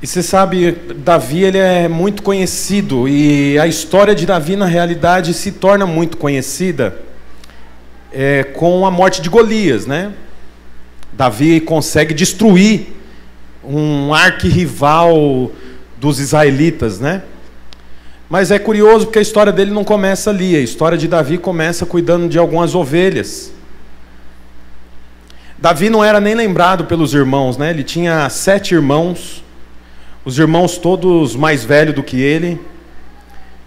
E você sabe, Davi ele é muito conhecido, e a história de Davi na realidade se torna muito conhecida com a morte de Golias, né? Davi consegue destruir um arquirrival dos israelitas, né? Mas é curioso porque a história dele não começa ali. A história de Davi começa cuidando de algumas ovelhas. Davi não era nem lembrado pelos irmãos, né? Ele tinha 7 irmãos, os irmãos todos mais velhos do que ele,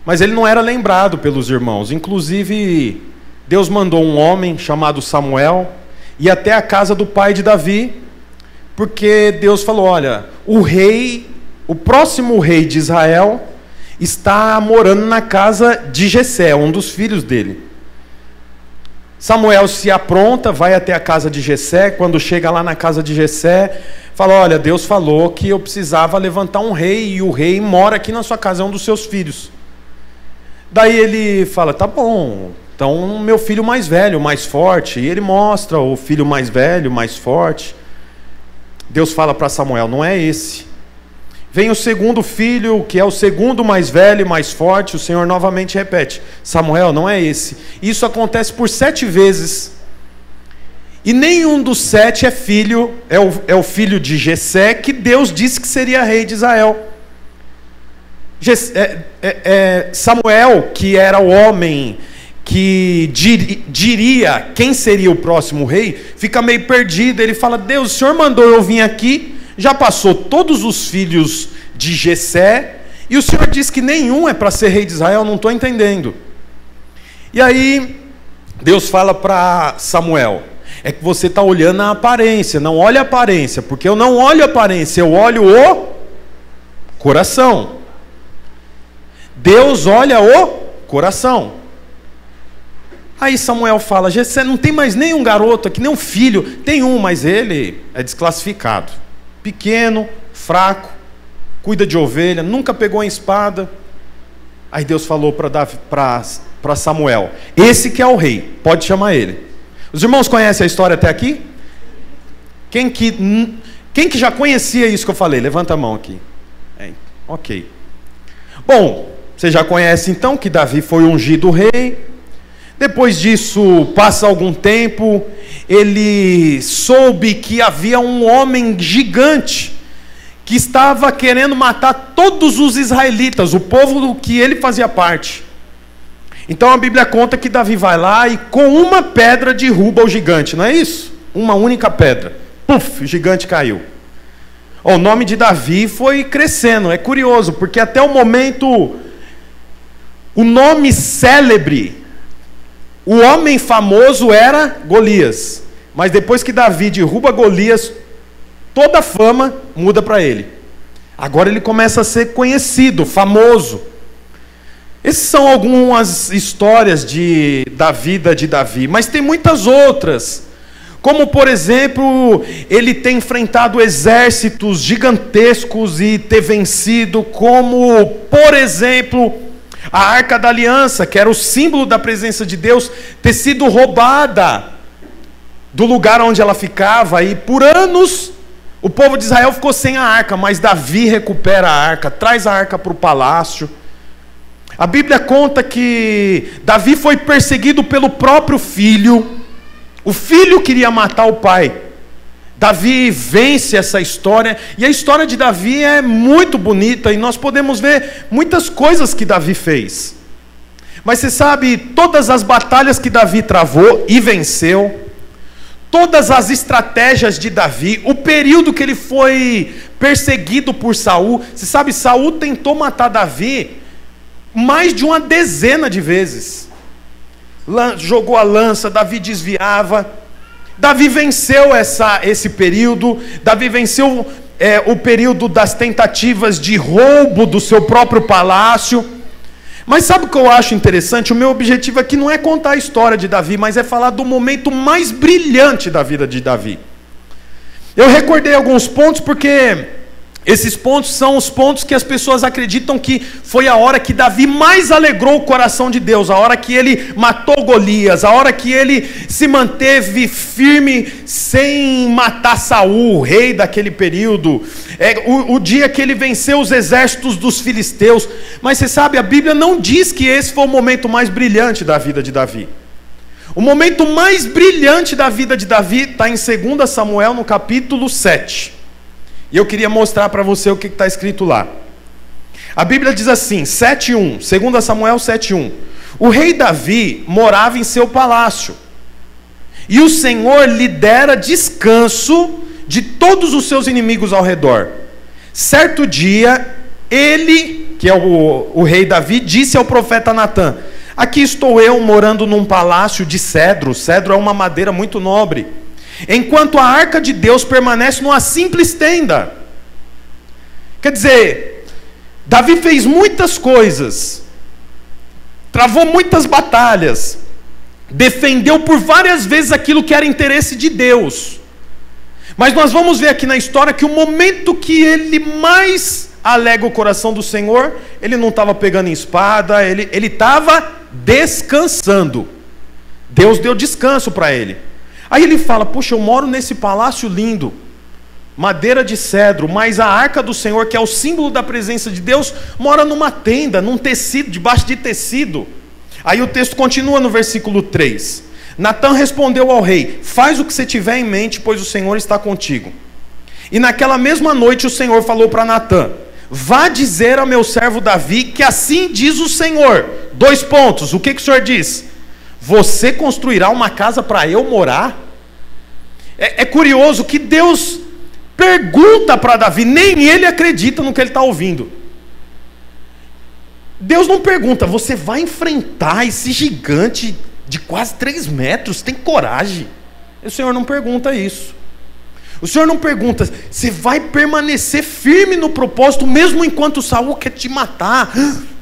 mas ele não era lembrado pelos irmãos. Inclusive, Deus mandou um homem chamado Samuel ir até a casa do pai de Davi, porque Deus falou: olha, o próximo rei de Israel está morando na casa de Jessé, um dos filhos dele. Samuel se apronta, vai até a casa de Jessé. Quando chega lá na casa de Jessé, fala: olha, Deus falou que eu precisava levantar um rei, e o rei mora aqui na sua casa, é um dos seus filhos. Daí ele fala: tá bom, então meu filho mais velho, mais forte. E ele mostra o filho mais velho, mais forte. Deus fala para Samuel: não é esse. Vem o segundo filho, que é o segundo mais velho e mais forte. O Senhor novamente repete: Samuel, não é esse. Isso acontece por 7 vezes. E nenhum dos 7 é filho, é o filho de Jessé, que Deus disse que seria rei de Israel. Samuel, que era o homem que diria quem seria o próximo rei, fica meio perdido. Ele fala: Deus, o Senhor mandou eu vir aqui, já passou todos os filhos de Jessé, e o Senhor diz que nenhum é para ser rei de Israel, não estou entendendo. E aí Deus fala para Samuel: é que você está olhando a aparência, não olha a aparência, porque eu não olho a aparência, eu olho o coração. Deus olha o coração. Aí Samuel fala: Jessé, não tem mais nenhum garoto aqui, nenhum filho. Tem um, mas ele é desclassificado, pequeno, fraco, cuida de ovelha, nunca pegou em espada. Aí Deus falou para Samuel: esse que é o rei, pode chamar ele. Os irmãos conhecem a história até aqui? Quem que já conhecia isso que eu falei? Levanta a mão aqui. Ok. Bom, você já conhece então que Davi foi ungido rei. Depois disso, passa algum tempo, ele soube que havia um homem gigante que estava querendo matar todos os israelitas, o povo do que ele fazia parte. Então a Bíblia conta que Davi vai lá e com uma pedra derruba o gigante, não é isso? Uma única pedra. Puf, o gigante caiu. O nome de Davi foi crescendo. É curioso, porque até o momento, o nome célebre, o homem famoso era Golias. Mas depois que Davi derruba Golias, toda a fama muda para ele. Agora ele começa a ser conhecido, famoso. Essas são algumas histórias da vida de Davi, mas tem muitas outras. Como, por exemplo, ele ter enfrentado exércitos gigantescos e ter vencido, como, por exemplo, a Arca da Aliança, que era o símbolo da presença de Deus, ter sido roubada do lugar onde ela ficava, e por anos o povo de Israel ficou sem a arca, mas Davi recupera a arca, traz a arca para o palácio. A Bíblia conta que Davi foi perseguido pelo próprio filho. O filho queria matar o pai. Davi vence essa história, e a história de Davi é muito bonita, e nós podemos ver muitas coisas que Davi fez. Mas você sabe, todas as batalhas que Davi travou e venceu, todas as estratégias de Davi, o período que ele foi perseguido por Saul, você sabe, Saul tentou matar Davi mais de uma dezena de vezes. Jogou a lança, Davi desviava. Davi venceu esse período. Davi venceu o período das tentativas de roubo do seu próprio palácio. Mas sabe o que eu acho interessante? O meu objetivo aqui não é contar a história de Davi, mas é falar do momento mais brilhante da vida de Davi. Eu recordei alguns pontos porque Esses pontos são os pontos que as pessoas acreditam que foi a hora que Davi mais alegrou o coração de Deus, a hora que ele matou Golias, a hora que ele se manteve firme sem matar Saul, o rei daquele período, o dia que ele venceu os exércitos dos filisteus. Mas você sabe, a Bíblia não diz que esse foi o momento mais brilhante da vida de Davi. O momento mais brilhante da vida de Davi está em 2 Samuel, no capítulo 7. E eu queria mostrar para você o que está escrito lá. A Bíblia diz assim, 7:1, 2 Samuel 7:1. O rei Davi morava em seu palácio, e o Senhor lhe dera descanso de todos os seus inimigos ao redor. Certo dia, ele, que é o rei Davi, disse ao profeta Natã: aqui estou eu morando num palácio de cedro. Cedro é uma madeira muito nobre, enquanto a arca de Deus permanece numa simples tenda. Quer dizer, Davi fez muitas coisas, travou muitas batalhas, defendeu por várias vezes aquilo que era interesse de Deus. Mas nós vamos ver aqui na história que o momento que ele mais alega o coração do Senhor, ele não estava pegando em espada, ele estava descansando. Deus deu descanso para ele. Aí ele fala: puxa, eu moro nesse palácio lindo, madeira de cedro, mas a arca do Senhor, que é o símbolo da presença de Deus, mora numa tenda, num tecido, debaixo de tecido. Aí o texto continua no versículo 3. Natã respondeu ao rei: faz o que você tiver em mente, pois o Senhor está contigo. E naquela mesma noite o Senhor falou para Natã: vá dizer ao meu servo Davi que assim diz o Senhor. 2 pontos, o que o Senhor diz? Você construirá uma casa para eu morar? É curioso que Deus pergunta para Davi, nem ele acredita no que ele está ouvindo. Deus não pergunta: você vai enfrentar esse gigante de quase 3 metros, tem coragem? O Senhor não pergunta isso. O Senhor não pergunta: você vai permanecer firme no propósito mesmo enquanto Saul quer te matar?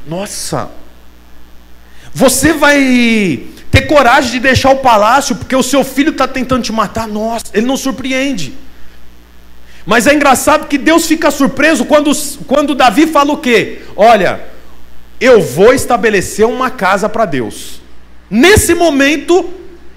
Nossa! Você vai ter coragem de deixar o palácio porque o seu filho está tentando te matar? Nossa, ele não surpreende. Mas é engraçado que Deus fica surpreso quando Davi fala o quê? Olha, eu vou estabelecer uma casa para Deus. Nesse momento,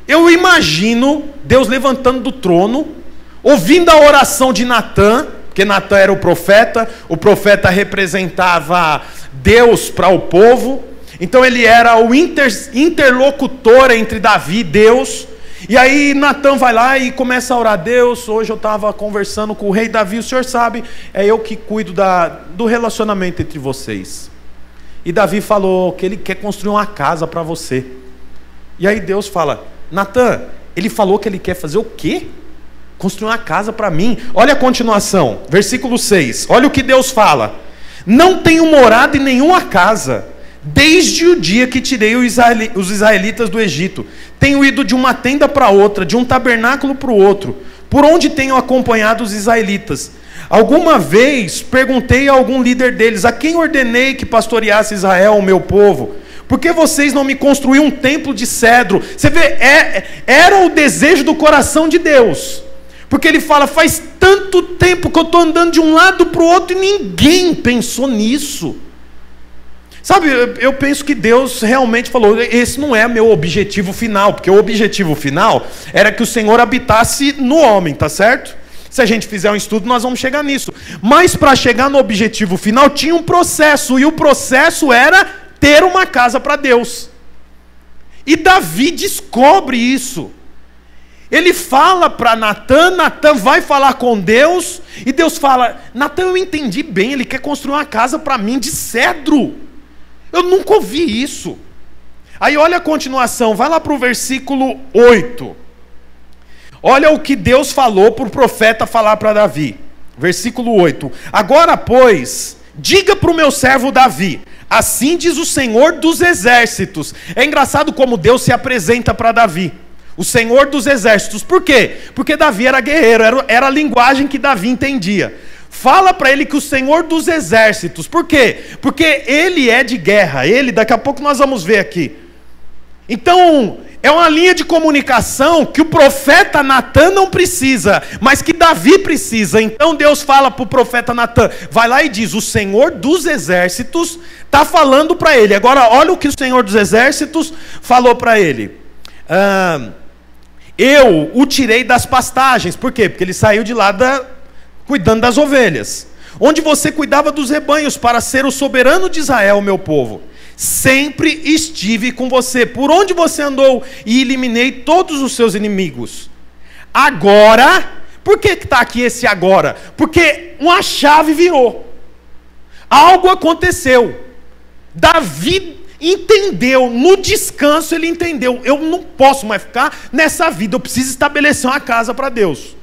eu imagino Deus levantando do trono, ouvindo a oração de Natã, porque Natã era o profeta representava Deus para o povo. Então ele era o interlocutor entre Davi e Deus. E aí Natã vai lá e começa a orar: Deus, hoje eu estava conversando com o rei Davi, o senhor sabe, é eu que cuido do relacionamento entre vocês. E Davi falou que ele quer construir uma casa para você. E aí Deus fala: Natã, ele falou que ele quer fazer o quê? Construir uma casa para mim. Olha a continuação, versículo 6, olha o que Deus fala: não tenho morado em nenhuma casa desde o dia que tirei os israelitas do Egito. Tenho ido de uma tenda para outra, de um tabernáculo para o outro, por onde tenho acompanhado os israelitas. Alguma vez perguntei a algum líder deles: a quem ordenei que pastoreasse Israel, o meu povo? Por que vocês não me construíram um templo de cedro? Você vê, era o desejo do coração de Deus. Porque ele fala: faz tanto tempo que eu estou andando de um lado para o outro e ninguém pensou nisso. Sabe, eu penso que Deus realmente falou: esse não é meu objetivo final, porque o objetivo final era que o Senhor habitasse no homem, tá certo? Se a gente fizer um estudo, nós vamos chegar nisso. Mas para chegar no objetivo final tinha um processo, e o processo era ter uma casa para Deus. E Davi descobre isso. Ele fala para Natã, Natã vai falar com Deus, e Deus fala: Natã, eu entendi bem, ele quer construir uma casa para mim de cedro. Eu nunca ouvi isso. Aí olha a continuação, vai lá para o versículo 8. Olha o que Deus falou para o profeta falar para Davi. Versículo 8. Agora, pois, diga para o meu servo Davi: assim diz o Senhor dos exércitos. É engraçado como Deus se apresenta para Davi: o Senhor dos exércitos. Por quê? Porque Davi era guerreiro, era a linguagem que Davi entendia. Fala para ele que o Senhor dos exércitos. Por quê? Porque ele é de guerra. Ele, daqui a pouco nós vamos ver aqui. Então, é uma linha de comunicação que o profeta Natan não precisa, mas que Davi precisa. Então Deus fala para o profeta Natan, vai lá e diz, o Senhor dos Exércitos está falando para ele. Agora olha o que o Senhor dos Exércitos falou para ele. Eu o tirei das pastagens. Por quê? Porque ele saiu de lá cuidando das ovelhas. Onde você cuidava dos rebanhos para ser o soberano de Israel, meu povo. Sempre estive com você, por onde você andou, e eliminei todos os seus inimigos. Agora, por que está aqui esse agora? Porque uma chave virou. Algo aconteceu. Davi entendeu, no descanso ele entendeu, eu não posso mais ficar nessa vida, eu preciso estabelecer uma casa para Deus.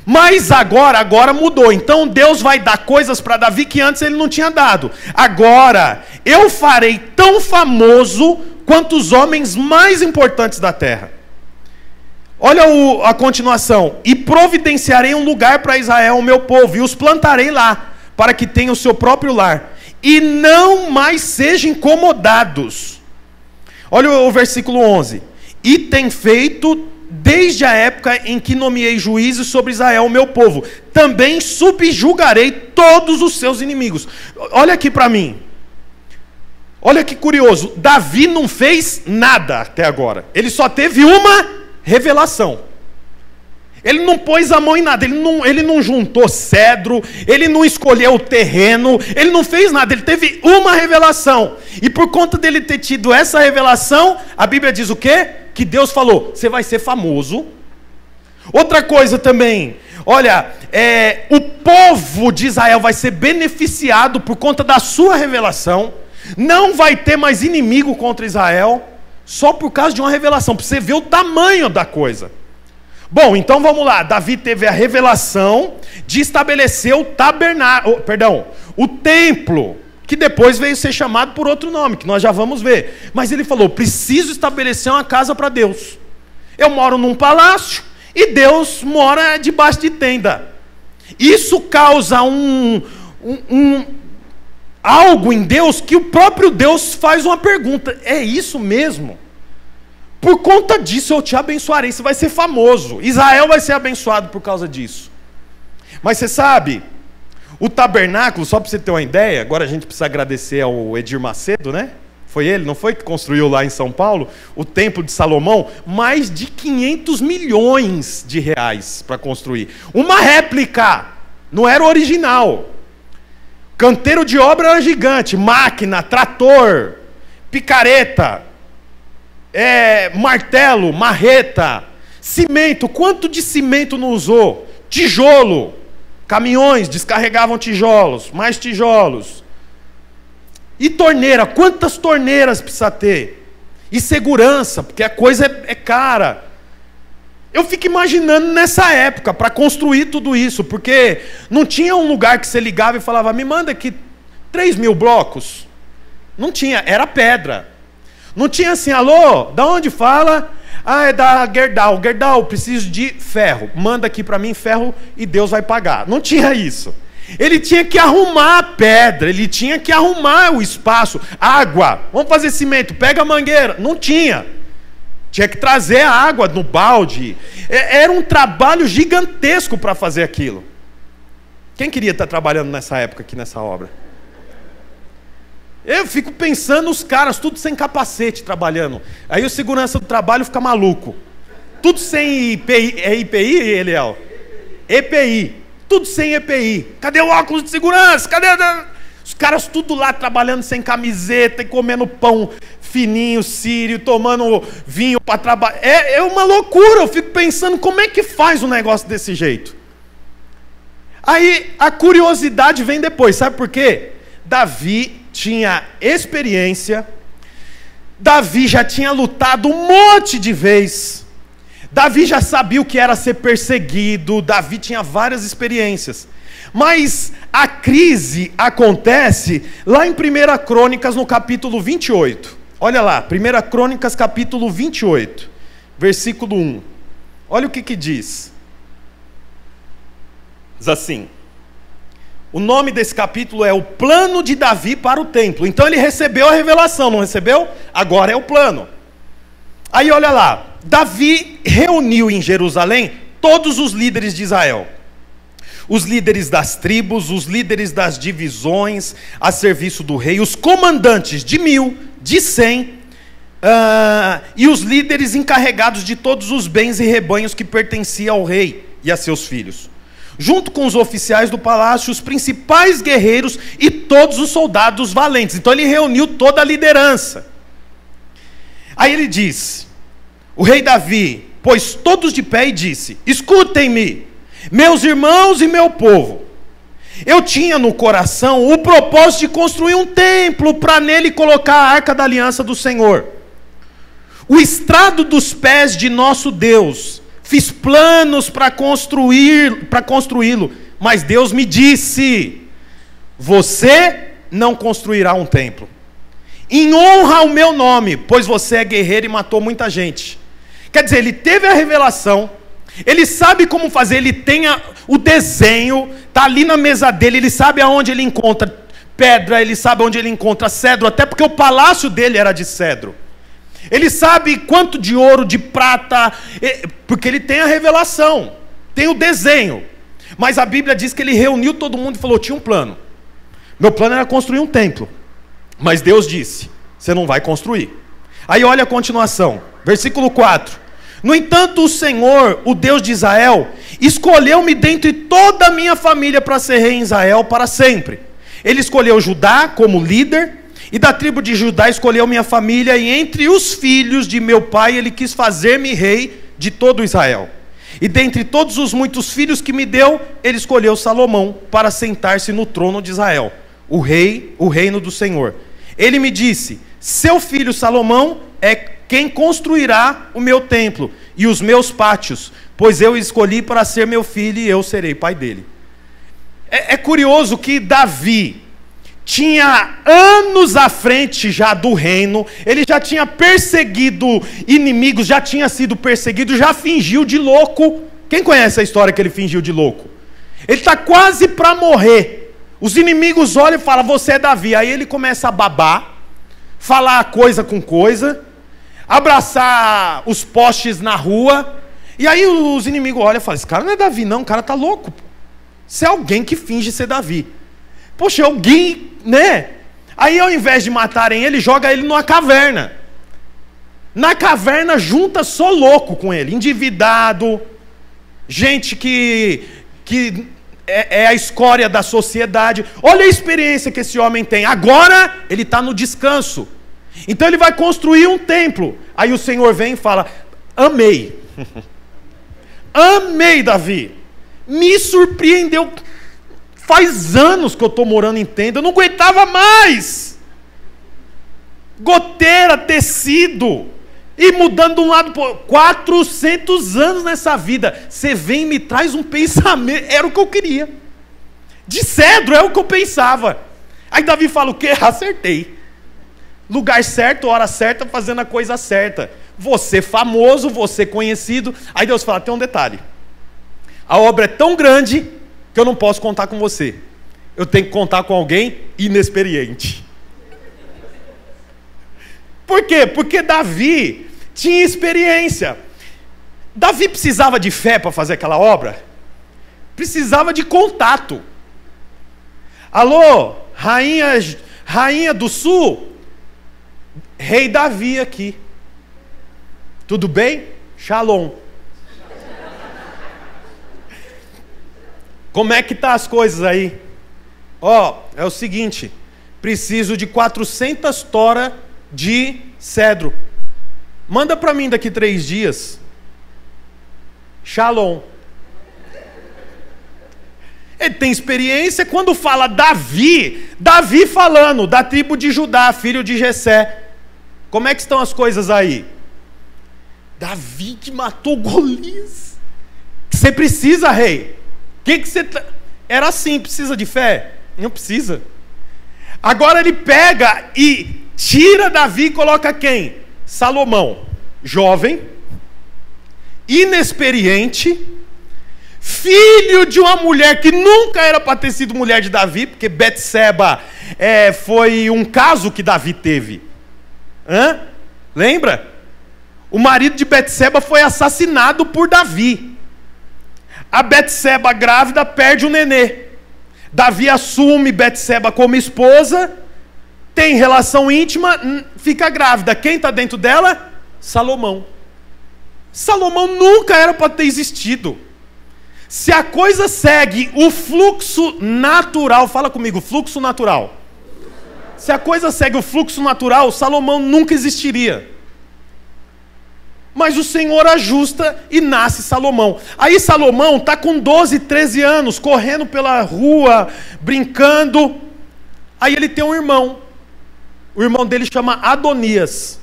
Mas agora mudou. Então Deus vai dar coisas para Davi que antes ele não tinha dado. Agora eu farei tão famoso quanto os homens mais importantes da terra. Olha a continuação. E providenciarei um lugar para Israel, o meu povo, e os plantarei lá, para que tenham o seu próprio lar, e não mais sejam incomodados. Olha o versículo 11. E tem feito desde a época em que nomeei juízes sobre Israel, o meu povo. Também subjugarei todos os seus inimigos. Olha aqui para mim. Olha que curioso. Davi não fez nada até agora. Ele só teve uma revelação. Ele não pôs a mão em nada. Ele não juntou cedro. Ele não escolheu o terreno. Ele não fez nada. Ele teve uma revelação. E por conta dele ter tido essa revelação, a Bíblia diz o quê? Que Deus falou, você vai ser famoso. Outra coisa também, olha, o povo de Israel vai ser beneficiado por conta da sua revelação. Não vai ter mais inimigo contra Israel, só por causa de uma revelação, para você ver o tamanho da coisa. Bom, então vamos lá. Davi teve a revelação de estabelecer o o templo, que depois veio ser chamado por outro nome, que nós já vamos ver. Mas ele falou, preciso estabelecer uma casa para Deus. Eu moro num palácio e Deus mora debaixo de tenda. Isso causa algo em Deus que o próprio Deus faz uma pergunta. É isso mesmo? Por conta disso eu te abençoarei, você vai ser famoso. Israel vai ser abençoado por causa disso. Mas você sabe... O tabernáculo, só para você ter uma ideia, agora a gente precisa agradecer ao Edir Macedo, né? Foi ele, não foi, que construiu lá em São Paulo, o Templo de Salomão, mais de 500 milhões de reais para construir. Uma réplica, não era o original. Canteiro de obra era gigante, máquina, trator, picareta, martelo, marreta, cimento, quanto de cimento não usou? Tijolo. Caminhões descarregavam tijolos, mais tijolos. E torneira, quantas torneiras precisa ter? E segurança, porque a coisa é cara. Eu fico imaginando nessa época, para construir tudo isso, porque não tinha um lugar que você ligava e falava, me manda aqui 3.000 blocos. Não tinha, era pedra. Não tinha assim, alô, da onde fala? Ah, é da Gerdau. Gerdau, preciso de ferro. Manda aqui para mim ferro e Deus vai pagar. Não tinha isso. Ele tinha que arrumar a pedra, ele tinha que arrumar o espaço. Água, vamos fazer cimento, pega a mangueira. Não tinha. Tinha que trazer a água no balde. Era um trabalho gigantesco para fazer aquilo. Quem queria estar trabalhando nessa época aqui nessa obra? Eu fico pensando os caras, tudo sem capacete trabalhando. Aí o segurança do trabalho fica maluco. Tudo sem IPI. É IPI, Eliel? EPI. Tudo sem EPI. Cadê o óculos de segurança? Cadê? Os caras tudo lá trabalhando sem camiseta e comendo pão fininho, sírio, tomando vinho para trabalhar. É uma loucura. Eu fico pensando como é que faz um negócio desse jeito. Aí a curiosidade vem depois. Sabe por quê? Davi tinha experiência, Davi já tinha lutado um monte de vezes, Davi já sabia o que era ser perseguido, Davi tinha várias experiências, mas a crise acontece lá em 1 Crônicas no capítulo 28, olha lá, 1 Crônicas capítulo 28, versículo 1, olha o que diz, diz assim, o nome desse capítulo é o plano de Davi para o templo. Então ele recebeu a revelação, não recebeu? Agora é o plano. Aí olha lá, Davi reuniu em Jerusalém todos os líderes de Israel. Os líderes das tribos, os líderes das divisões a serviço do rei, os comandantes de 1000, de 100, e os líderes encarregados de todos os bens e rebanhos que pertenciam ao rei e a seus filhos, junto com os oficiais do palácio, os principais guerreiros e todos os soldados valentes. Então ele reuniu toda a liderança. Aí ele diz, o rei Davi pôs todos de pé e disse: escutem-me, meus irmãos e meu povo. Eu tinha no coração o propósito de construir um templo para nele colocar a arca da aliança do Senhor, o estrado dos pés de nosso Deus. Fiz planos para construí-lo, mas Deus me disse: você não construirá um templo em honra ao meu nome, pois você é guerreiro e matou muita gente. Quer dizer, ele teve a revelação, ele sabe como fazer, ele tem o desenho, está ali na mesa dele, ele sabe aonde ele encontra pedra, ele sabe onde ele encontra cedro, até porque o palácio dele era de cedro. Ele sabe quanto de ouro, de prata, porque ele tem a revelação, tem o desenho. Mas a Bíblia diz que ele reuniu todo mundo e falou: tinha um plano. Meu plano era construir um templo, mas Deus disse: você não vai construir. Aí olha a continuação, versículo 4. No entanto, o Senhor, o Deus de Israel, escolheu-me dentre toda a minha família para ser rei em Israel para sempre. Ele escolheu Judá como líder, e da tribo de Judá escolheu minha família, e entre os filhos de meu pai ele quis fazer-me rei de todo Israel. E dentre todos os muitos filhos que me deu, ele escolheu Salomão para sentar-se no trono de Israel, o reino do Senhor. Ele me disse: seu filho Salomão é quem construirá o meu templo e os meus pátios, pois eu escolhi para ser meu filho e eu serei pai dele. É curioso que Davi tinha anos à frente já do reino, ele já tinha perseguido inimigos, já tinha sido perseguido, já fingiu de louco. Quem conhece a história que ele fingiu de louco? Ele está quase para morrer, os inimigos olham e falam: você é Davi. Aí ele começa a babar, falar coisa com coisa, abraçar os postes na rua, e aí os inimigos olham e falam: esse cara não é Davi não, o cara está louco. Isso é alguém que finge ser Davi. Poxa, alguém, né? Aí ao invés de matarem ele, joga ele numa caverna. Na caverna junta só louco com ele, endividado, gente que é a escória da sociedade. Olha a experiência que esse homem tem. Agora ele está no descanso. Então ele vai construir um templo. Aí o Senhor vem e fala: amei. Amei Davi. Me surpreendeu. Faz anos que eu estou morando em tenda, eu não aguentava mais. Goteira, tecido, e mudando de um lado para o outro. 400 anos nessa vida. Você vem e me traz um pensamento. Era o que eu queria. De cedro, é o que eu pensava. Aí Davi fala: o quê? Acertei. Lugar certo, hora certa, fazendo a coisa certa. Você famoso, você conhecido. Aí Deus fala: tem um detalhe. A obra é tão grande que eu não posso contar com você. Eu tenho que contar com alguém inexperiente. Por quê? Porque Davi tinha experiência. Davi precisava de fé para fazer aquela obra? Precisava de contato. Alô, rainha do sul? Rei Davi aqui. Tudo bem? Shalom. Como é que tá as coisas aí? É o seguinte, preciso de 400 toras de cedro. Manda para mim daqui 3 dias. Shalom. Ele tem experiência. Quando fala Davi falando da tribo de Judá, filho de Jessé. Como é que estão as coisas aí? Davi que matou Golias. Você precisa, rei? Que você era assim, precisa de fé? Não precisa. Agora ele pega e tira Davi e coloca quem? Salomão, jovem, inexperiente, filho de uma mulher que nunca era para ter sido mulher de Davi, porque Betseba foi um caso que Davi teve. Lembra? O marido de Betseba foi assassinado por Davi. A Betseba grávida perde o nenê. Davi assume Betseba como esposa, tem relação íntima, fica grávida. Quem está dentro dela? Salomão. Salomão nunca era para ter existido. Se a coisa segue o fluxo natural, fala comigo, fluxo natural. Se a coisa segue o fluxo natural, Salomão nunca existiria. Mas o Senhor ajusta e nasce Salomão. Aí Salomão está com 12, 13 anos, correndo pela rua, brincando. Aí ele tem um irmão. O irmão dele chama Adonias.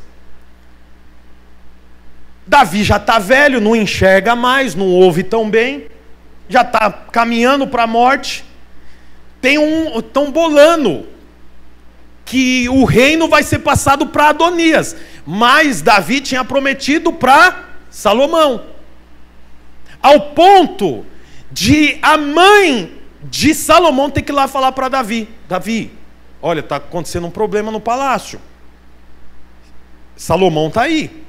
Davi já está velho, não enxerga mais, não ouve tão bem. Já está caminhando para a morte. Estão bolando que o reino vai ser passado para Adonias. Mas Davi tinha prometido para Salomão. Ao ponto de a mãe de Salomão ter que ir lá falar para Davi. Davi, olha, está acontecendo um problema no palácio. Salomão está aí.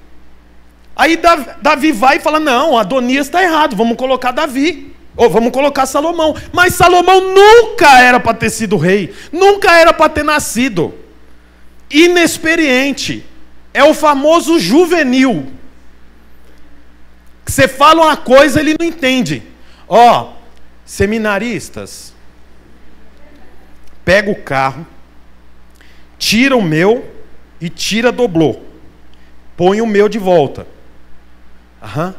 Aí Davi vai e fala, não, Adonias está errado, vamos colocar Davi. Ou vamos colocar Salomão. Mas Salomão nunca era para ter sido rei. Nunca era para ter nascido. Inexperiente. É o famoso juvenil. Você fala uma coisa, ele não entende. Ó, seminaristas, pega o carro, tira o meu e tira doblô. Põe o meu de volta. Aham.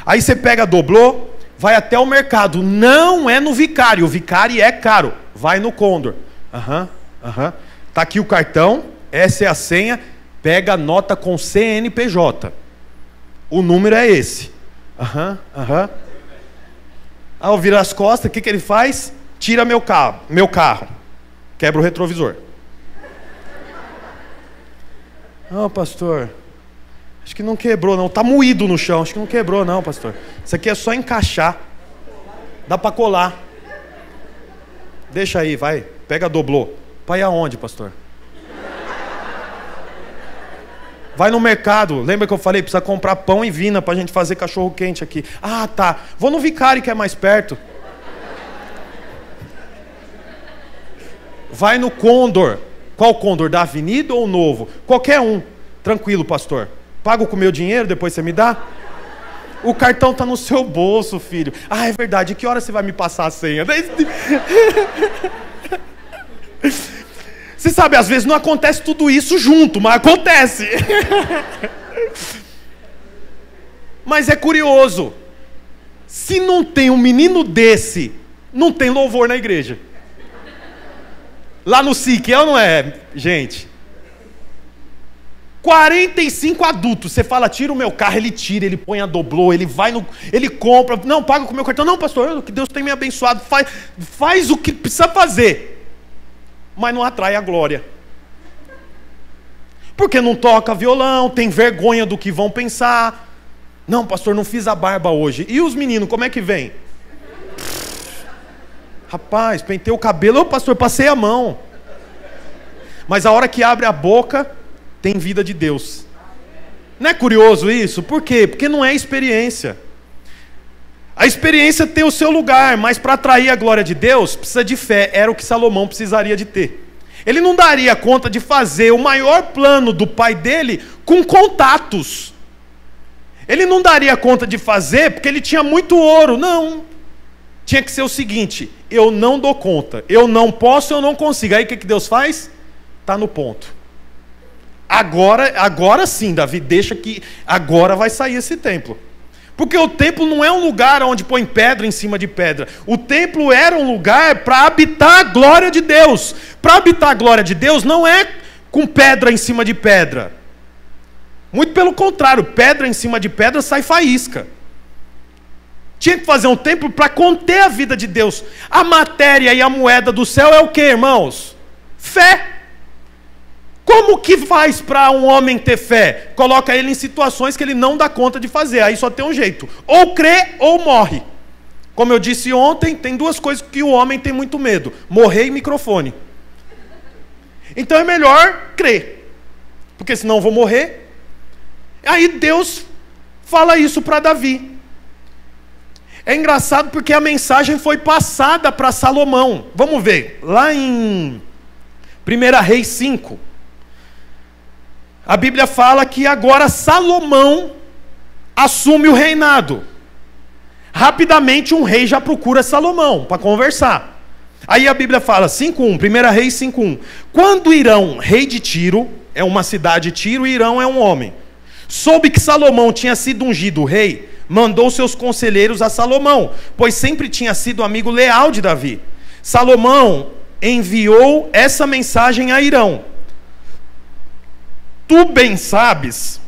Aí você pega doblô, vai até o mercado. Não é no Vicário. O Vicário é caro. Vai no Condor. Tá aqui o cartão. Essa é a senha. Pega a nota com CNPJ. O número é esse. Ao virar as costas, o que ele faz? Tira meu carro. Quebra o retrovisor. Não, pastor, acho que não quebrou não. Tá moído no chão. Acho que não quebrou não, pastor. Isso aqui é só encaixar. Dá para colar. Deixa aí, vai. Pega doblô. Vai aonde, pastor? Vai no mercado. Lembra que eu falei? Precisa comprar pão e vina pra gente fazer cachorro quente aqui. Ah, tá. Vou no Vicário que é mais perto. Vai no Condor. Qual Condor? Da Avenida ou o novo? Qualquer um. Tranquilo, pastor. Pago com o meu dinheiro, depois você me dá? O cartão está no seu bolso, filho. Ah, é verdade. Que hora você vai me passar a senha? Você sabe, às vezes não acontece tudo isso junto, mas acontece. Mas é curioso. Se não tem um menino desse, não tem louvor na igreja. Lá no SIC, é ou não é, gente? 45 adultos, você fala, tira o meu carro, ele tira, ele põe a doblô, ele vai no, ele compra, não, paga com o meu cartão, não, pastor, que Deus tem me abençoado, faz o que precisa fazer, mas não atrai a glória, porque não toca violão, tem vergonha do que vão pensar, não, pastor, não fiz a barba hoje, e os meninos, como é que vem? Rapaz, pentei o cabelo, ô pastor, passei a mão, mas a hora que abre a boca, tem vida de Deus. Não é curioso isso? Por quê? Porque não é experiência. A experiência tem o seu lugar, mas para atrair a glória de Deus, precisa de fé. Era o que Salomão precisaria de ter. Ele não daria conta de fazer o maior plano do pai dele com contatos. Ele não daria conta de fazer porque ele tinha muito ouro. Não. Tinha que ser o seguinte, eu não dou conta. Eu não posso, eu não consigo. Aí o que Deus faz? Está no ponto. Agora sim, Davi, deixa que agora vai sair esse templo. Porque o templo não é um lugar onde põe pedra em cima de pedra. O templo era um lugar para habitar a glória de Deus. Para habitar a glória de Deus não é com pedra em cima de pedra. Muito pelo contrário, pedra em cima de pedra sai faísca. Tinha que fazer um templo para conter a vida de Deus. A matéria e a moeda do céu é o que, irmãos? Fé. Como que faz para um homem ter fé? Coloca ele em situações que ele não dá conta de fazer. Aí só tem um jeito. Ou crê ou morre. Como eu disse ontem, tem duas coisas que o homem tem muito medo. Morrer e microfone. Então é melhor crer. Porque senão eu vou morrer Aí Deus fala isso para Davi. É engraçado porque a mensagem foi passada para Salomão. Vamos ver, lá em 1 Reis 5, a Bíblia fala que agora Salomão assume o reinado. Rapidamente um rei já procura Salomão para conversar. Aí a Bíblia fala, 5:1, 1 Reis 5:1. Quando Irão, rei de Tiro, é uma cidade de Tiro, e Irão é um homem, soube que Salomão tinha sido ungido rei, mandou seus conselheiros a Salomão, pois sempre tinha sido amigo leal de Davi. Salomão enviou essa mensagem a Irão: tu bem sabes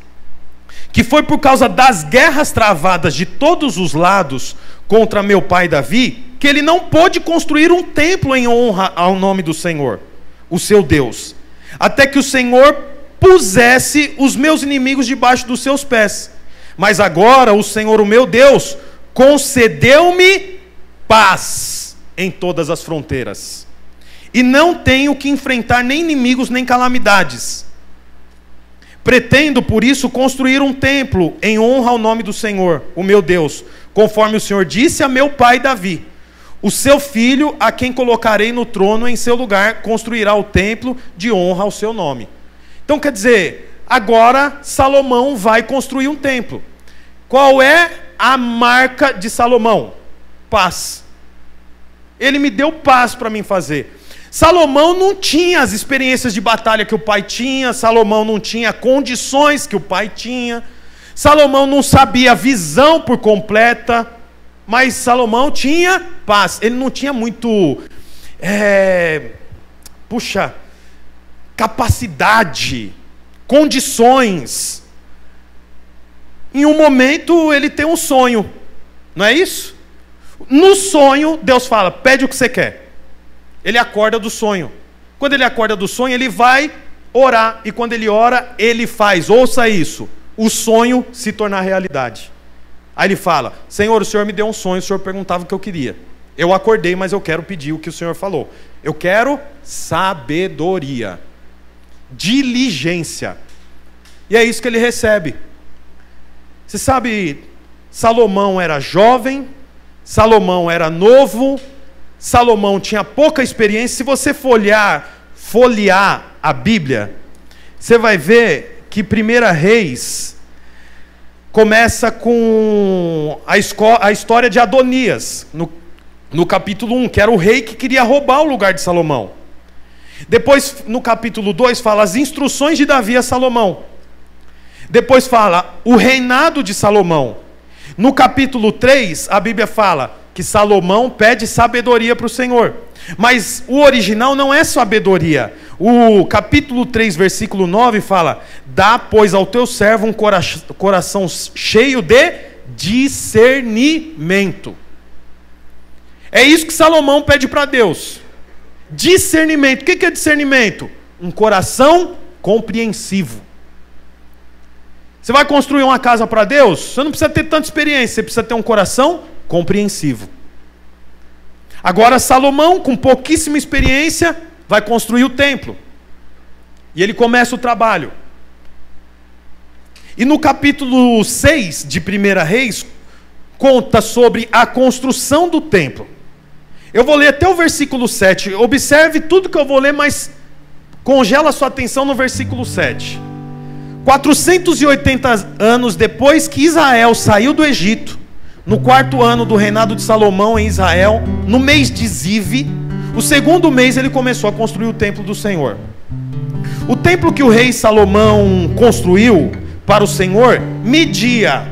que foi por causa das guerras travadas de todos os lados contra meu pai Davi, que ele não pôde construir um templo em honra ao nome do Senhor, o seu Deus, até que o Senhor pusesse os meus inimigos debaixo dos seus pés. Mas agora o Senhor, o meu Deus, concedeu-me paz em todas as fronteiras, e não tenho que enfrentar nem inimigos nem calamidades. Pretendo, por isso, construir um templo em honra ao nome do Senhor, o meu Deus, conforme o Senhor disse a meu pai Davi. O seu filho, a quem colocarei no trono em seu lugar, construirá o templo de honra ao seu nome. Então, quer dizer, agora Salomão vai construir um templo. Qual é a marca de Salomão? Paz. Ele me deu paz para mim fazer. Salomão não tinha as experiências de batalha que o pai tinha, Salomão não tinha condições que o pai tinha, Salomão não sabia a visão por completa, mas Salomão tinha paz. Ele não tinha muito, capacidade, condições. Em um momento ele tem um sonho, não é isso? No sonho Deus fala, pede o que você quer. Ele acorda do sonho. Quando ele acorda do sonho, ele vai orar. E quando ele ora, ele faz, ouça isso, o sonho se tornar realidade. Aí ele fala, Senhor, o Senhor me deu um sonho, o Senhor perguntava o que eu queria. Eu acordei, mas eu quero pedir o que o Senhor falou. Eu quero sabedoria, diligência. E é isso que ele recebe. Você sabe, Salomão era jovem, Salomão era novo, Salomão tinha pouca experiência. Se você folhear a Bíblia, você vai ver que 1 Reis começa com a história de Adonias, no capítulo 1, que era o rei que queria roubar o lugar de Salomão. Depois, no capítulo 2, fala as instruções de Davi a Salomão. Depois fala o reinado de Salomão. No capítulo 3, a Bíblia fala que Salomão pede sabedoria para o Senhor. Mas o original não é sabedoria. O capítulo 3, versículo 9 fala: dá, pois, ao teu servo um coração cheio de discernimento. É isso que Salomão pede para Deus. Discernimento. O que é discernimento? Um coração compreensivo. Você vai construir uma casa para Deus? Você não precisa ter tanta experiência, você precisa ter um coração compreensivo. Agora Salomão, com pouquíssima experiência, vai construir o templo. E ele começa o trabalho. E no capítulo 6 de 1 Reis, conta sobre a construção do templo. Eu vou ler até o versículo 7. Observe tudo que eu vou ler, mas congela sua atenção no versículo 7. 480 anos depois que Israel saiu do Egito, no 4º ano do reinado de Salomão em Israel, no mês de Zive, o 2º mês, ele começou a construir o templo do Senhor. O templo que o rei Salomão construiu para o Senhor media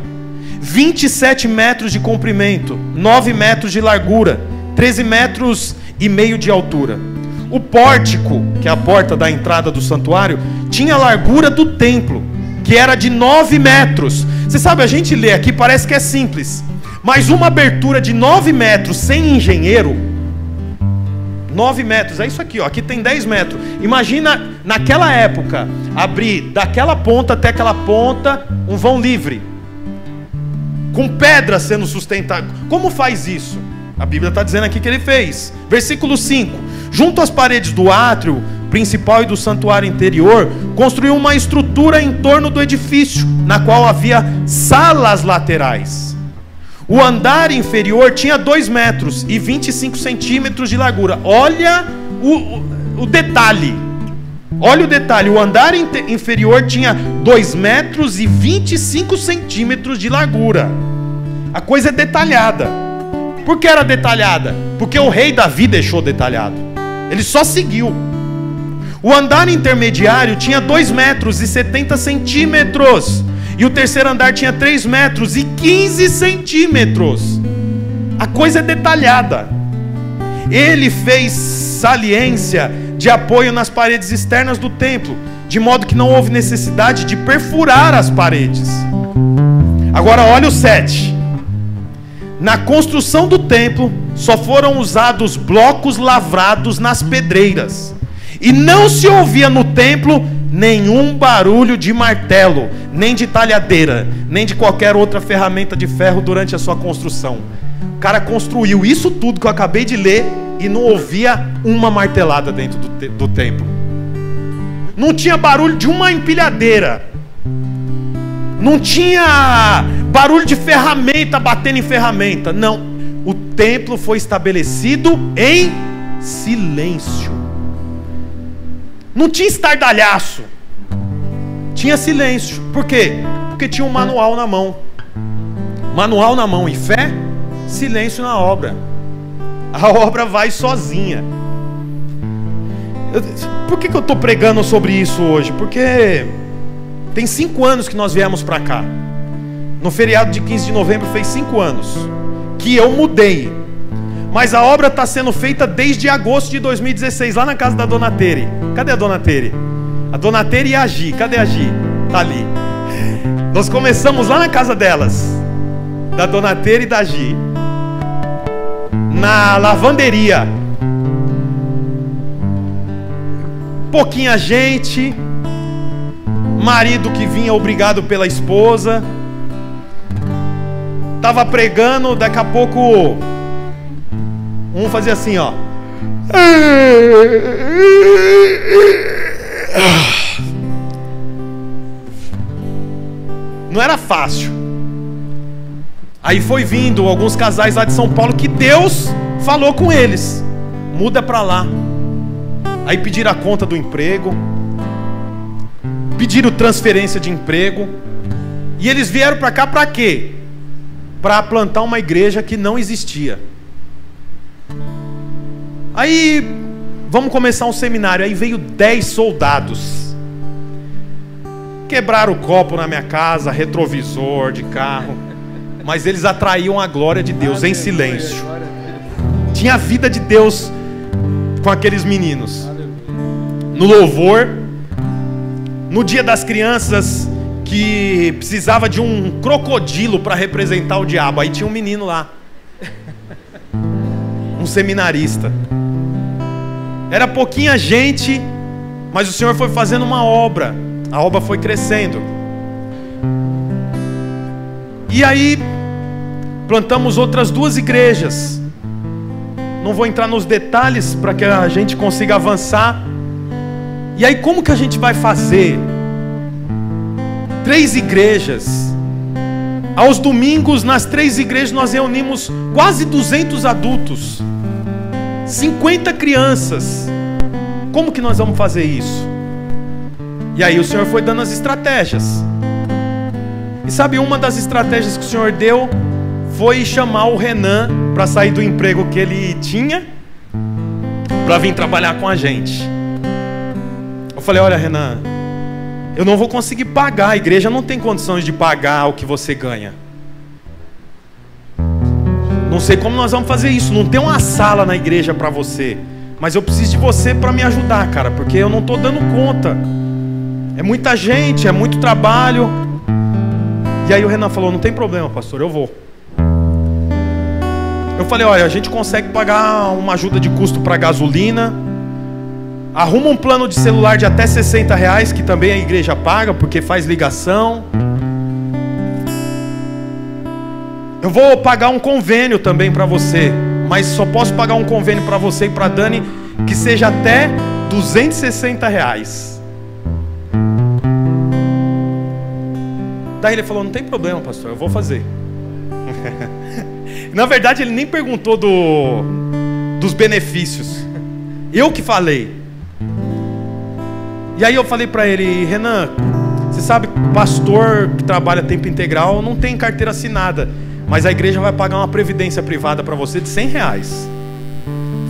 27 metros de comprimento, 9 metros de largura, 13 metros e meio de altura. O pórtico, que é a porta da entrada do santuário, tinha a largura do templo, que era de 9 metros. Você sabe, a gente lê aqui, parece que é simples, mas uma abertura de 9 metros sem engenheiro, 9 metros, é isso aqui, ó, aqui tem 10 metros. Imagina, naquela época, abrir daquela ponta até aquela ponta, um vão livre, com pedra sendo sustentado. Como faz isso? A Bíblia está dizendo aqui que ele fez. Versículo 5: junto às paredes do átrio, principal e do santuário interior, construiu uma estrutura em torno do edifício, na qual havia salas laterais. O andar inferior tinha 2 metros e 25 centímetros de largura. Olha o detalhe. Olha o detalhe. O andar inferior tinha 2 metros e 25 centímetros de largura. A coisa é detalhada. Por que era detalhada? Porque o rei Davi deixou detalhado. Ele só seguiu. O andar intermediário tinha 2 metros e 70 centímetros. E o terceiro andar tinha 3 metros e 15 centímetros. A coisa é detalhada. Ele fez saliência de apoio nas paredes externas do templo, de modo que não houve necessidade de perfurar as paredes. Agora olha o 7. Na construção do templo só foram usados blocos lavrados nas pedreiras. E não se ouvia no templo nenhum barulho de martelo, nem de talhadeira, nem de qualquer outra ferramenta de ferro durante a sua construção. O cara construiu isso tudo que eu acabei de ler e não ouvia uma martelada dentro do templo. Não tinha barulho de uma empilhadeira. Não tinha barulho de ferramenta batendo em ferramenta. Não. O templo foi estabelecido em silêncio. Não tinha estardalhaço. Tinha silêncio. Por quê? Porque tinha um manual na mão. Manual na mão e fé, silêncio na obra. A obra vai sozinha. Por que eu estou pregando sobre isso hoje? Porque tem 5 anos que nós viemos para cá. No feriado de 15 de novembro fez 5 anos que eu mudei. Mas a obra está sendo feita desde agosto de 2016, lá na casa da Dona Tere. Cadê a Dona Tere? A Dona Tere e a Gi. Cadê a Gi? Está ali. Nós começamos lá na casa delas, da Dona Tere e da Gi, na lavanderia. Pouquinha gente, marido que vinha obrigado pela esposa, tava pregando, daqui a pouco um fazia assim, ó. Não era fácil. Aí foi vindo alguns casais lá de São Paulo que Deus falou com eles: muda pra lá. Aí pediram a conta do emprego, pediram transferência de emprego. E eles vieram pra cá pra quê? Pra plantar uma igreja que não existia. Aí, vamos começar um seminário. Aí veio 10 soldados. Quebraram o copo na minha casa, retrovisor de carro. Mas eles atraíam a glória de Deus em silêncio. Tinha a vida de Deus com aqueles meninos. No louvor, no dia das crianças, que precisava de um crocodilo para representar o diabo. Aí tinha um menino lá, um seminarista. Era pouquinha gente, mas o Senhor foi fazendo uma obra. A obra foi crescendo. E aí plantamos outras 2 igrejas. Não vou entrar nos detalhes para que a gente consiga avançar. E aí como que a gente vai fazer? 3 igrejas. Aos domingos, nas 3 igrejas, nós reunimos quase 200 adultos, 50 crianças. Como que nós vamos fazer isso? E aí o Senhor foi dando as estratégias. E sabe, uma das estratégias que o Senhor deu foi chamar o Renan para sair do emprego que ele tinha, para vir trabalhar com a gente. Eu falei: olha, Renan, eu não vou conseguir pagar, a igreja não tem condições de pagar o que você ganha. Não sei como nós vamos fazer isso, não tem uma sala na igreja para você, mas eu preciso de você para me ajudar, cara, porque eu não estou dando conta. É muita gente, é muito trabalho. E aí o Renan falou: não tem problema, pastor, eu vou. Eu falei: olha, a gente consegue pagar uma ajuda de custo para gasolina. Arruma um plano de celular de até R$60, que também a igreja paga, porque faz ligação. Eu vou pagar um convênio também para você, mas só posso pagar um convênio para você e para Dani que seja até R$260. Daí ele falou, não tem problema, pastor, eu vou fazer. Na verdade ele nem perguntou dos benefícios. Eu que falei. E aí eu falei para ele, Renan, você sabe, pastor que trabalha tempo integral não tem carteira assinada, mas a igreja vai pagar uma previdência privada para você de R$100. Ele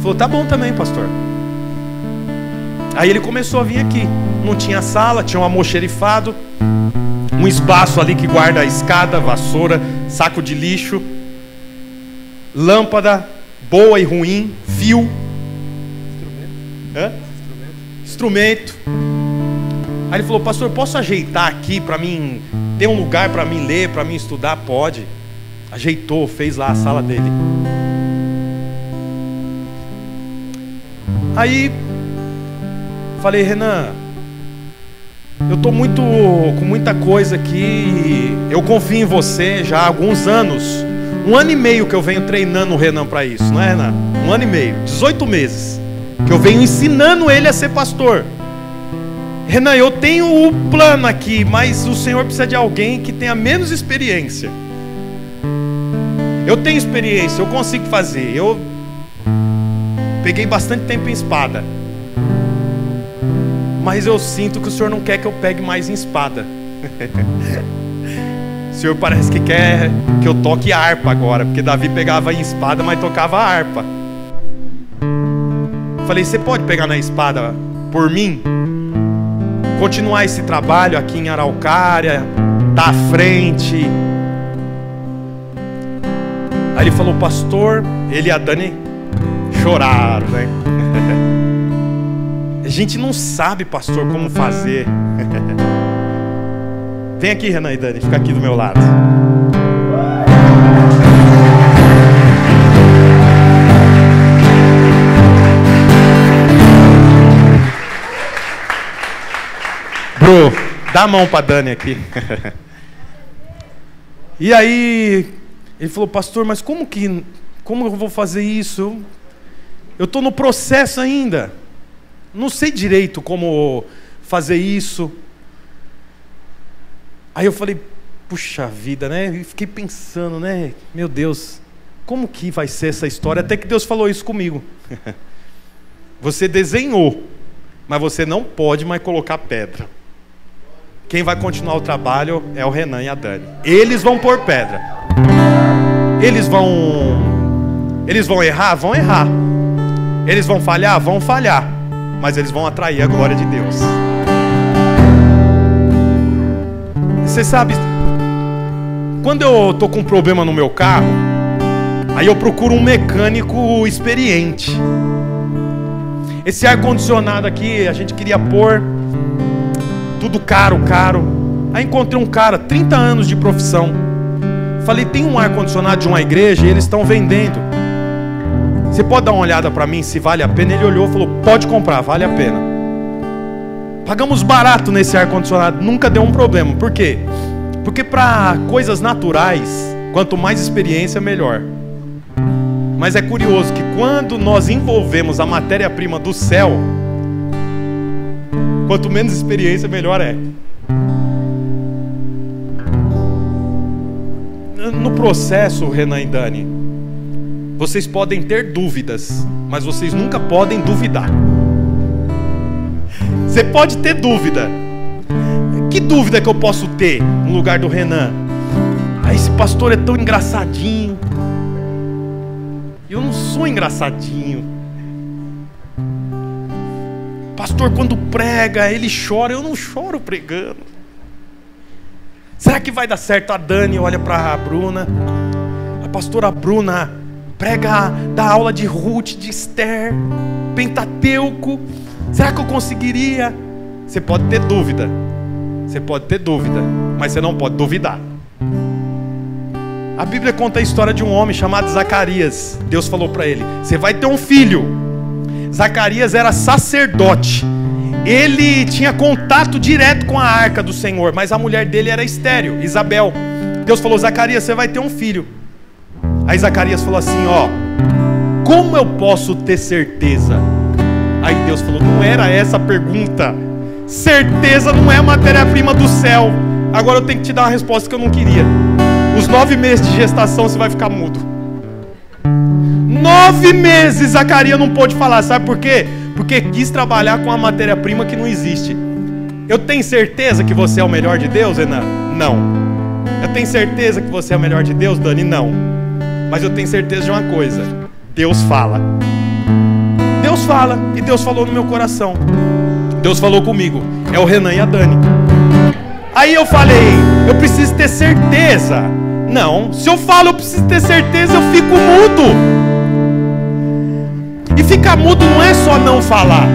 falou, tá bom também, pastor. Aí ele começou a vir aqui. Não tinha sala, tinha um almoxerifado, um espaço ali que guarda a escada, vassoura, saco de lixo, lâmpada boa e ruim, fio, instrumento. Aí ele falou, pastor, posso ajeitar aqui para mim ter um lugar para mim ler, para mim estudar? Pode. Ajeitou, fez lá a sala dele. Aí falei, Renan, eu tô com muita coisa aqui, eu confio em você já há alguns anos. 1 ano e meio que eu venho treinando o Renan para isso, não é, Renan? 1 ano e meio, 18 meses que eu venho ensinando ele a ser pastor. Renan, eu tenho o plano aqui, mas o Senhor precisa de alguém que tenha menos experiência. Eu tenho experiência, eu consigo fazer. Eu peguei bastante tempo em espada, mas eu sinto que o Senhor não quer que eu pegue mais em espada. O Senhor parece que quer que eu toque harpa agora, porque Davi pegava em espada, mas tocava a harpa. Falei, você pode pegar na espada por mim? Continuar esse trabalho aqui em Araucária, dar à frente. Aí ele falou, pastor, ele e a Dani choraram, né? A gente não sabe, pastor, como fazer. Vem aqui, Renan e Dani, fica aqui do meu lado. Bro, dá a mão pra Dani aqui. E aí ele falou, pastor, mas como eu vou fazer isso? Eu estou no processo ainda, não sei direito como fazer isso. Aí eu falei, puxa vida, né? E fiquei pensando, né? Meu Deus, como que vai ser essa história? Até que Deus falou isso comigo. Você desenhou, mas você não pode mais colocar pedra. Quem vai continuar o trabalho é o Renan e a Dani. Eles vão pôr pedra. Eles vão errar? Vão errar. Eles vão falhar? Vão falhar. Mas eles vão atrair a glória de Deus. Você sabe, quando eu estou com um problema no meu carro, aí eu procuro um mecânico experiente. Esse ar-condicionado aqui, a gente queria pôr, tudo caro. Aí encontrei um cara, 30 anos de profissão. Falei, tem um ar-condicionado de uma igreja e eles estão vendendo. Você pode dar uma olhada para mim se vale a pena? Ele olhou e falou, pode comprar, vale a pena. Pagamos barato nesse ar-condicionado, nunca deu um problema. Por quê? Porque para coisas naturais, quanto mais experiência, melhor. Mas é curioso que quando nós envolvemos a matéria-prima do céu, quanto menos experiência, melhor é. No processo, Renan e Dani, vocês podem ter dúvidas, mas vocês nunca podem duvidar. Você pode ter dúvida. Que dúvida que eu posso ter no lugar do Renan? Esse pastor é tão engraçadinho. Eu não sou engraçadinho. Pastor, quando prega, ele chora. Eu não choro pregando. Será que vai dar certo? A Dani olha para a Bruna. A pastora Bruna prega, dá aula de Ruth, de Esther, Pentateuco. Será que eu conseguiria? Você pode ter dúvida. Você pode ter dúvida, mas você não pode duvidar. A Bíblia conta a história de um homem chamado Zacarias. Deus falou para ele, você vai ter um filho. Zacarias era sacerdote. Ele tinha contato direto com a arca do Senhor, mas a mulher dele era estéril, Isabel. Deus falou, Zacarias, você vai ter um filho. Aí Zacarias falou assim, como eu posso ter certeza? Aí Deus falou: não era essa a pergunta. Certeza não é matéria-prima do céu. Agora eu tenho que te dar uma resposta que eu não queria. Os 9 meses de gestação você vai ficar mudo. 9 meses Zacarias não pôde falar. Sabe por quê? Porque quis trabalhar com a matéria-prima que não existe. Eu tenho certeza que você é o melhor de Deus, Renan? Não. Eu tenho certeza que você é o melhor de Deus, Dani? Não. Mas eu tenho certeza de uma coisa: Deus fala. Deus fala. E Deus falou no meu coração. Deus falou comigo. É o Renan e a Dani. Aí eu falei: eu preciso ter certeza. Não, se eu falo eu preciso ter certeza, eu fico mudo. E ficar mudo não é só não falar.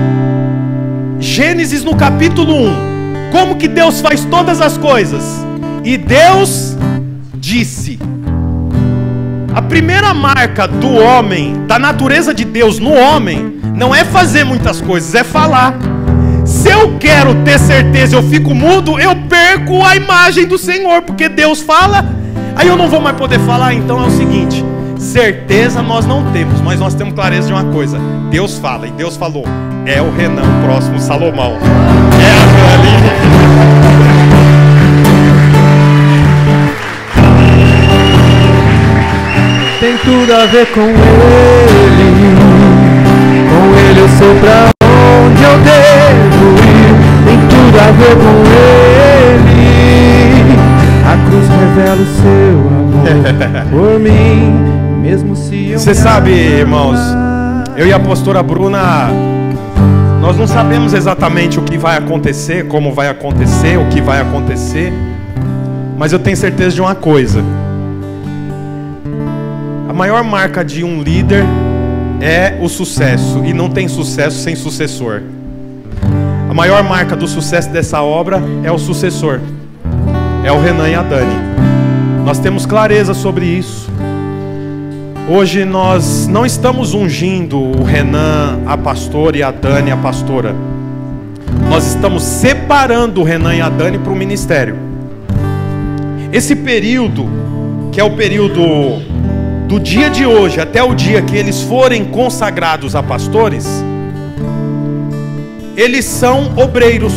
Gênesis no capítulo 1. Como que Deus faz todas as coisas? E Deus disse. A primeira marca do homem, da natureza de Deus no homem, não é fazer muitas coisas, é falar. Se eu quero ter certeza, eu fico mudo, eu perco a imagem do Senhor, porque Deus fala, aí eu não vou mais poder falar. Então é o seguinte: certeza nós não temos, mas nós temos clareza de uma coisa: Deus fala, e Deus falou. É o Renan, o próximo Salomão. É a Dani. Tem tudo a ver com ele. Com ele eu sei pra onde eu devo ir. Tem tudo a ver com ele. A cruz revela o seu amor por mim. Mesmo se eu... Você sabe, irmãos, eu e a pastora Bruna, nós não sabemos exatamente o que vai acontecer, como vai acontecer, o que vai acontecer, mas eu tenho certeza de uma coisa: a maior marca de um líder é o sucesso, e não tem sucesso sem sucessor. A maior marca do sucesso dessa obra é o sucessor, é o Renan e a Dani. Nós temos clareza sobre isso. Hoje nós não estamos ungindo o Renan, a pastora, e a Dani, a pastora. Nós estamos separando o Renan e a Dani para o ministério. Esse período, que é o período do dia de hoje até o dia que eles forem consagrados a pastores, eles são obreiros.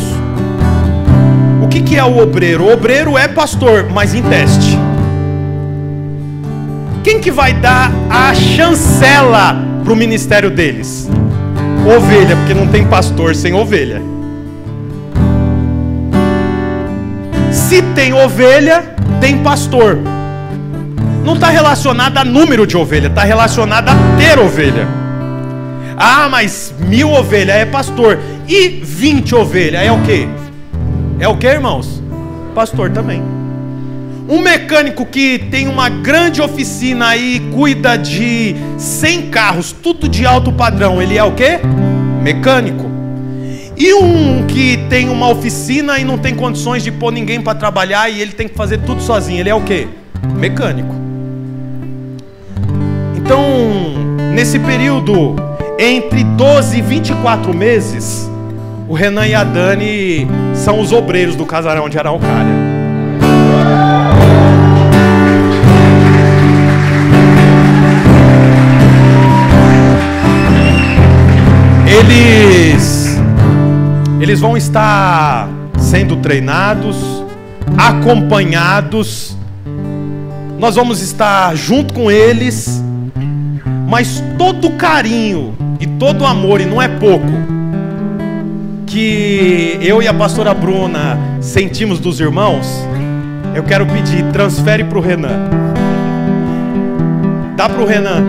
O que é o obreiro? O obreiro é pastor, mas em teste. Quem que vai dar a chancela para o ministério deles? Ovelha, porque não tem pastor sem ovelha. Se tem ovelha, tem pastor. Não está relacionado a número de ovelha, está relacionado a ter ovelha. Ah, mas 1000 ovelhas é pastor. E 20 ovelhas é o quê? É o quê, irmãos? Pastor também. Um mecânico que tem uma grande oficina e cuida de 100 carros, tudo de alto padrão, ele é o quê? Mecânico. E um que tem uma oficina e não tem condições de pôr ninguém para trabalhar e ele tem que fazer tudo sozinho, ele é o quê? Mecânico. Então, nesse período entre 12 e 24 meses, o Renan e a Dani são os obreiros do casarão de Araucária. Eles vão estar sendo treinados, acompanhados. Nós vamos estar junto com eles, mas todo carinho e todo amor, e não é pouco, que eu e a pastora Bruna sentimos dos irmãos, eu quero pedir: transfere para o Renan. Dá para o Renan,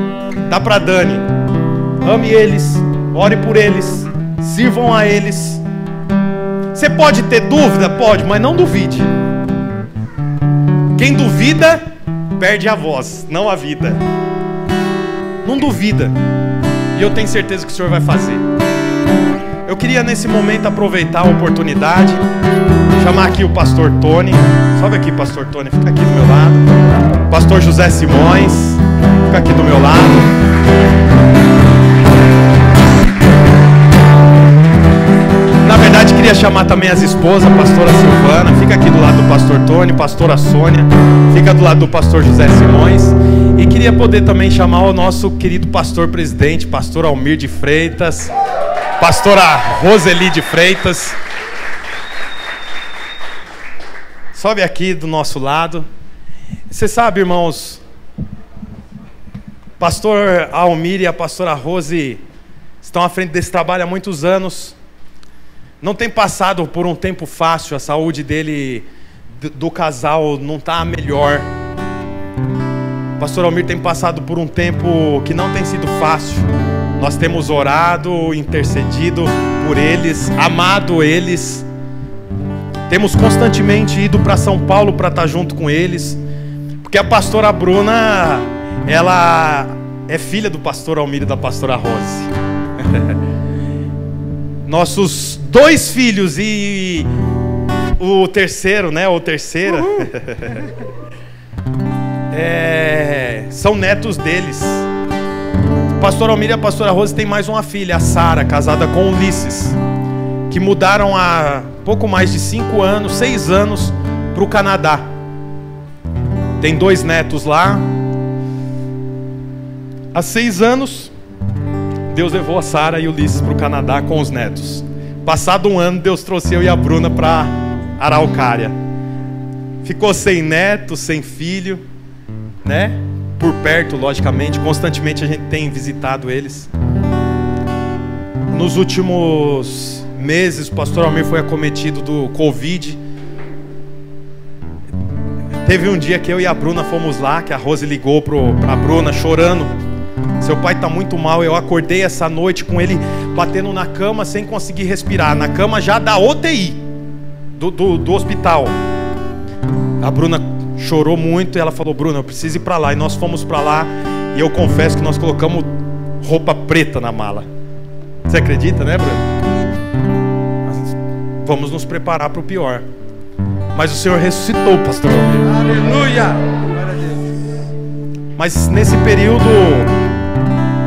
dá para a Dani. Ame eles, ore por eles, sirvam a eles. Você pode ter dúvida? Pode, mas não duvide. Quem duvida, perde a voz, não a vida. Não duvida. E eu tenho certeza que o Senhor vai fazer. Eu queria nesse momento aproveitar a oportunidade, chamar aqui o pastor Tony. Sobe aqui, pastor Tony, fica aqui do meu lado. Pastor José Simões, fica aqui do meu lado. Na verdade, queria chamar também as esposas, a pastora Silvana, fica aqui do lado do pastor Tony, pastora Sônia, fica do lado do pastor José Simões. E queria poder também chamar o nosso querido pastor presidente, pastor Almir de Freitas, pastora Roseli de Freitas. Sobe aqui do nosso lado. Você sabe, irmãos, pastor Almir e a pastora Rose estão à frente desse trabalho há muitos anos. Não tem passado por um tempo fácil. A saúde do casal não está a melhor. O pastor Almir tem passado por um tempo que não tem sido fácil. Nós temos orado, intercedido por eles, amado eles. Temos constantemente ido para São Paulo para estar junto com eles, porque a pastora Bruna, ela é filha do pastor Almir e da pastora Rose. Nossos 2 filhos e o terceiro, né, ou terceira, são netos deles. O pastor Almir e a pastora Rose têm mais uma filha, a Sara, casada com o Ulisses, que mudaram há pouco mais de 5 anos, 6 anos, para o Canadá. Tem 2 netos lá. Há 6 anos, Deus levou a Sara e o Ulisses para o Canadá com os netos. Passado um ano, Deus trouxe eu e a Bruna para Araucária. Ficou sem neto, sem filho, né? Por perto, logicamente. Constantemente a gente tem visitado eles. Nos últimos meses, o pastor Almir foi acometido do Covid. Teve um dia que eu e a Bruna fomos lá, que a Rose ligou para a Bruna chorando. Seu pai está muito mal. Eu acordei essa noite com ele batendo na cama sem conseguir respirar. Na cama já da UTI do hospital. A Bruna chorou muito e ela falou: Bruna, eu preciso ir para lá. E nós fomos para lá e eu confesso que nós colocamos roupa preta na mala. Você acredita, né, Bruna? Vamos nos preparar para o pior. Mas o Senhor ressuscitou, pastor. Aleluia! Mas nesse período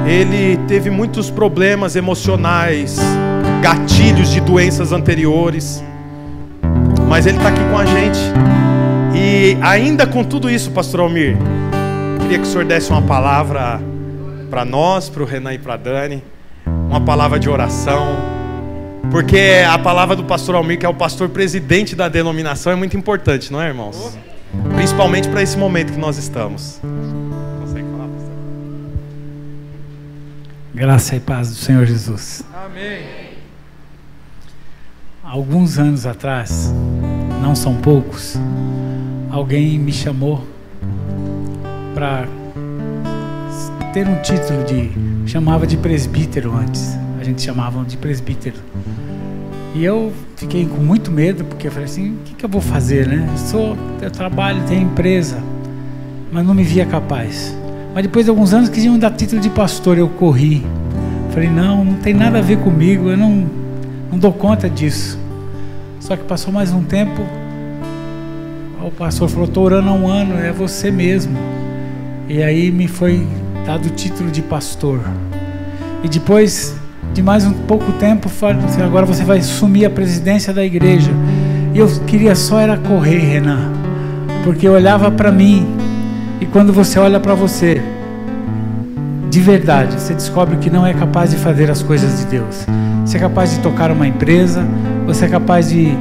ele teve muitos problemas emocionais, gatilhos de doenças anteriores. Mas ele está aqui com a gente. E ainda com tudo isso, pastor Almir, queria que o senhor desse uma palavra para nós, para o Renan e para a Dani. Uma palavra de oração. Porque a palavra do pastor Almir, que é o pastor presidente da denominação, é muito importante, não é, irmãos? Principalmente para esse momento que nós estamos. Consegue falar, pastor? Graça e paz do Senhor Jesus. Amém. Alguns anos atrás, não são poucos, alguém me chamou para ter um título chamava de presbítero antes. A gente chamava de presbítero. E eu fiquei com muito medo, porque eu falei assim: o que eu vou fazer, né? Eu trabalho, tenho empresa, mas não me via capaz. Mas depois de alguns anos queriam dar título de pastor, eu corri. Falei: não tem nada a ver comigo, eu não dou conta disso. Só que passou mais um tempo, o pastor falou: estou orando há um ano, é você mesmo. E aí me foi dado o título de pastor. E depois de mais um pouco tempo, falei assim: agora você vai assumir a presidência da igreja. E eu queria só era correr, Renan, porque eu olhava para mim, e quando você olha para você, de verdade, você descobre que não é capaz de fazer as coisas de Deus. Você é capaz de tocar uma empresa, você é capaz de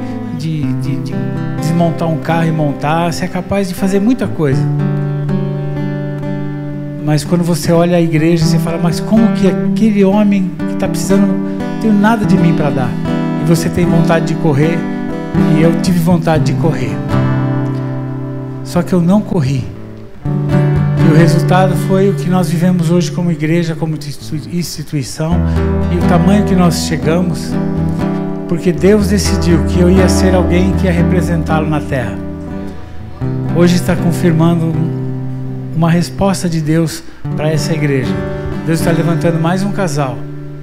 desmontar um carro e montar, você é capaz de fazer muita coisa. Mas quando você olha a igreja, você fala: mas como que aquele homem que está precisando, não tem nada de mim para dar, e você tem vontade de correr, e eu tive vontade de correr, só que eu não corri. E o resultado foi o que nós vivemos hoje como igreja, como instituição, e o tamanho que nós chegamos, porque Deus decidiu que eu ia ser alguém que ia representá-lo na terra. Hoje está confirmando uma resposta de Deus para essa igreja. Deus está levantando mais um casal,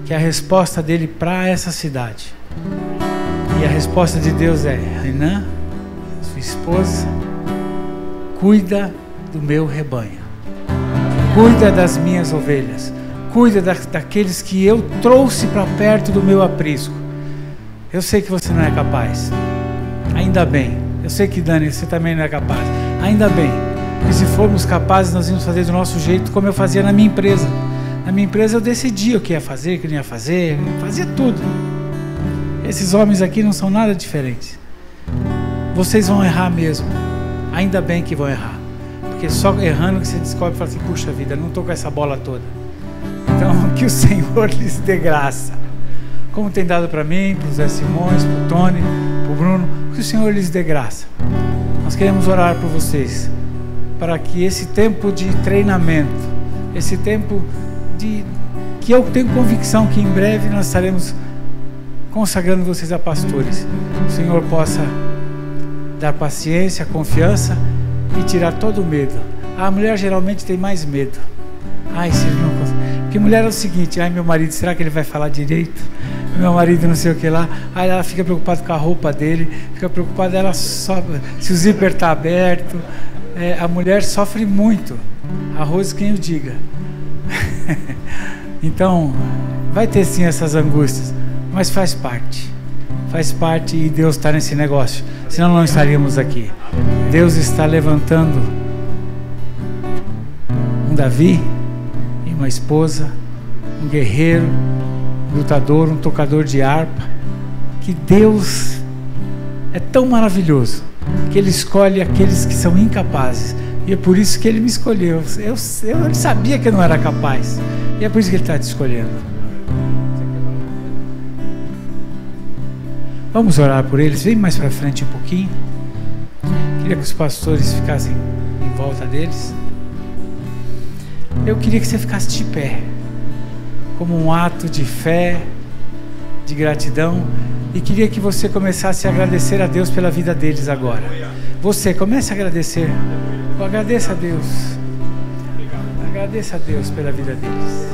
que é a resposta dele para essa cidade. E a resposta de Deus é: Renan, sua esposa, cuida do meu rebanho, cuida das minhas ovelhas, cuida daqueles que eu trouxe para perto do meu aprisco. Eu sei que você não é capaz, ainda bem. Eu sei que, Dani, você também não é capaz, ainda bem. Porque se formos capazes, nós íamos fazer do nosso jeito, como eu fazia na minha empresa. Na minha empresa eu decidia o que ia fazer, o que não ia fazer, fazia tudo. Esses homens aqui não são nada diferentes. Vocês vão errar mesmo. Ainda bem que vão errar. Porque só errando que você descobre e fala assim, puxa vida, não estou com essa bola toda. Então que o Senhor lhes dê graça. Como tem dado para mim, para o Zé Simões, para o Tony, para o Bruno, que o Senhor lhes dê graça. Nós queremos orar por vocês, para que esse tempo de treinamento, esse tempo que eu tenho convicção que em breve nós estaremos consagrando vocês a pastores, o Senhor possa dar paciência, confiança e tirar todo o medo. A mulher geralmente tem mais medo. Ai, se ele não consegue. Porque mulher é o seguinte, ai, meu marido, será que ele vai falar direito? Meu marido não sei o que lá. Aí ela fica preocupada com a roupa dele, fica preocupada, ela sofre, se o zíper está aberto. A mulher sofre muito. Arroz quem o diga. Então, vai ter sim essas angústias, mas faz parte. Faz parte e Deus está nesse negócio. Senão não estaríamos aqui. Deus está levantando um Davi e uma esposa, um guerreiro, um lutador, um tocador de harpa. Que Deus é tão maravilhoso que Ele escolhe aqueles que são incapazes. E é por isso que Ele me escolheu. Eu sabia que eu não era capaz. E é por isso que Ele está te escolhendo. Vamos orar por eles. Vem mais para frente um pouquinho. Queria que os pastores ficassem em volta deles. Eu queria que você ficasse de pé, como um ato de fé, de gratidão. E queria que você começasse a agradecer a Deus pela vida deles agora. Você comece a agradecer. Agradeça a Deus. Agradeça a Deus pela vida deles.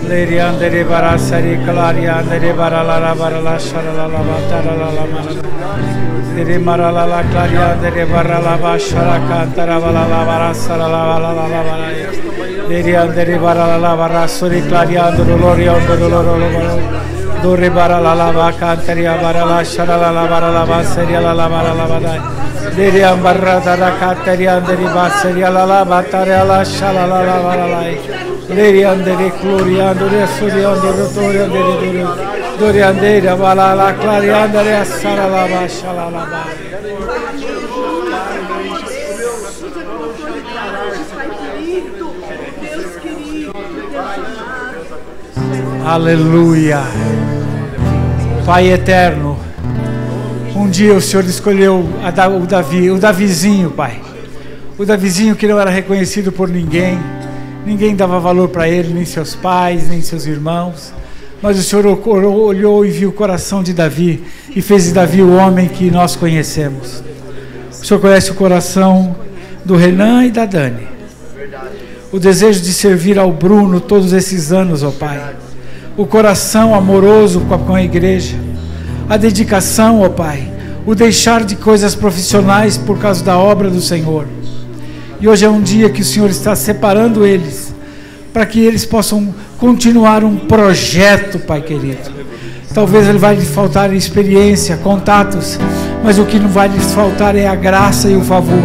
Leriandere barasari clariandere barala barala sharala batara la mana dere marala la clariandere barala bashara cantara la barasara la leriandere barala barasuri clariandere loriandere dore barala la cantaria barala sharala la barala baseria la barala badai dere ambarrata la canteriandere baseria la batara la shala la barala Leriandere gloriandere suriandere doriandere balala clariandere sarala bashala ba. Aleluia. Pai eterno, um dia o Senhor escolheu o Davizinho, Pai. O Davizinho que não era reconhecido por ninguém. Ninguém dava valor para ele, nem seus pais, nem seus irmãos. Mas o Senhor olhou e viu o coração de Davi e fez de Davi o homem que nós conhecemos. O Senhor conhece o coração do Renan e da Dani. O desejo de servir ao Bruno todos esses anos, ó Pai. O coração amoroso com a igreja. A dedicação, ó Pai. O deixar de coisas profissionais por causa da obra do Senhor. E hoje é um dia que o Senhor está separando eles, para que eles possam continuar um projeto, Pai querido. Talvez ele vai lhes faltar experiência, contatos, mas o que não vai lhes faltar é a graça e o favor.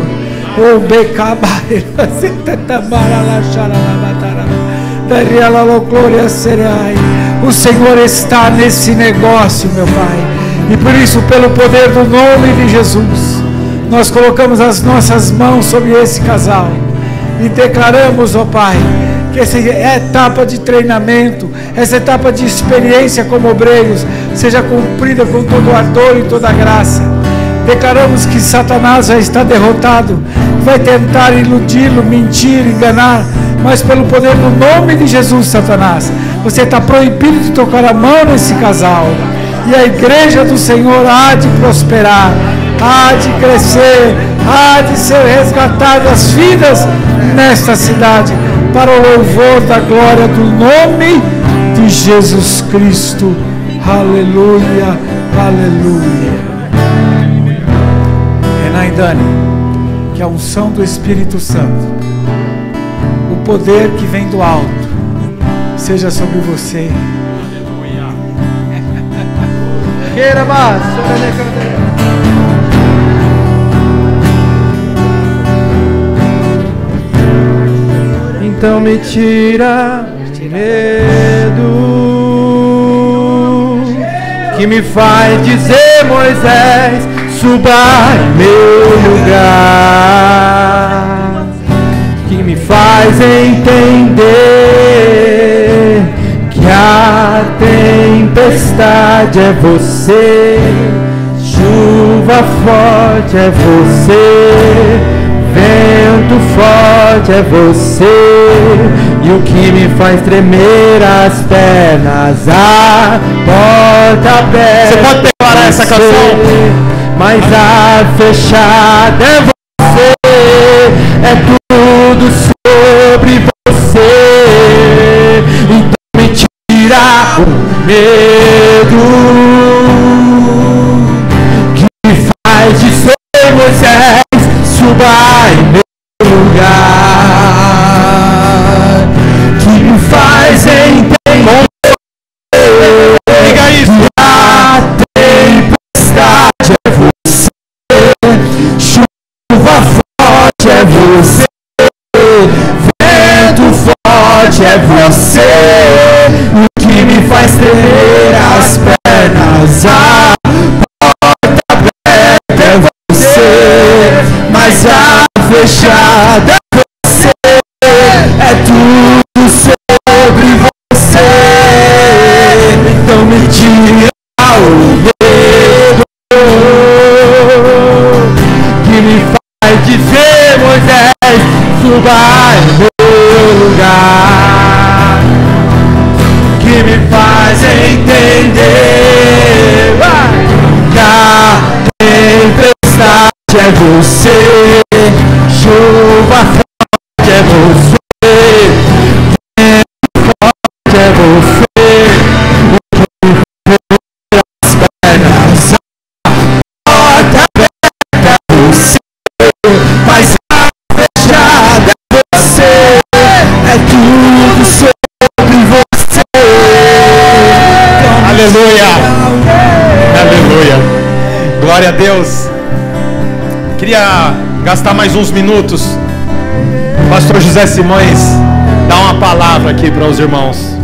O Senhor está nesse negócio, meu Pai, e por isso, pelo poder do nome de Jesus, nós colocamos as nossas mãos sobre esse casal e declaramos, ó Pai, que essa etapa de treinamento, essa etapa de experiência como obreiros, seja cumprida com todo o ardor e toda a graça. Declaramos que Satanás já está derrotado, vai tentar iludi-lo, mentir, enganar, mas pelo poder do nome de Jesus, Satanás, você está proibido de tocar a mão nesse casal, e a igreja do Senhor há de prosperar, há de crescer, há de ser resgatadas vidas nesta cidade, para o louvor da glória do nome de Jesus Cristo. Aleluia, aleluia. Dani, que a unção do Espírito Santo, o poder que vem do alto, seja sobre você. Então me tira medo, que me faz dizer, Moisés, suba em meu lugar, que me faz entender que a tempestade é você, chuva forte é você, vento forte é você, e o que me faz tremer as pernas, a porta aberta. Você pode declarar essa canção? Mas a fechada é você, é tudo sobre você. Então me tira o medo, que me faz dizer, Moisés, suba em meu lugar, que me faz entender, diga isso, a tempestade é você, chuva forte é você, vento forte é você, o que me faz tremer as pernas, a porta aberta é você, mas a fechada é você, é tudo sobre você. Então me tira o medo, que me faz dizer, Moisés, suba em meu lugar, que me faz entender que a tempestade é você, chuva forte é você, vento forte é você, o que me as pernas, a porta aberta é você, mas a fechada é você, é tudo sobre você. Aleluia! Aleluia! Glória a Deus! Queria gastar mais uns minutos. Pastor José Simões, dá uma palavra aqui para os irmãos.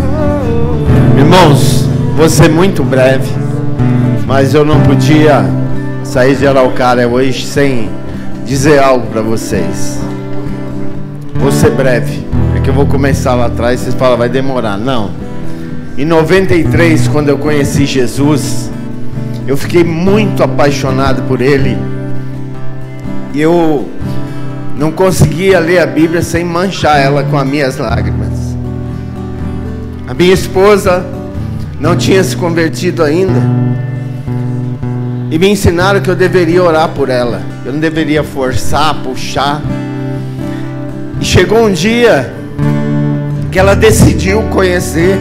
Irmãos, vou ser muito breve, mas eu não podia sair de Araucária hoje sem dizer algo para vocês. Vou ser breve, é que eu vou começar lá atrás, vocês falam, vai demorar. Não. Em 93, quando eu conheci Jesus, eu fiquei muito apaixonado por Ele. E eu não conseguia ler a Bíblia sem manchar ela com as minhas lágrimas. A minha esposa não tinha se convertido ainda, e me ensinaram que eu deveria orar por ela, eu não deveria forçar, puxar. E chegou um dia que ela decidiu conhecer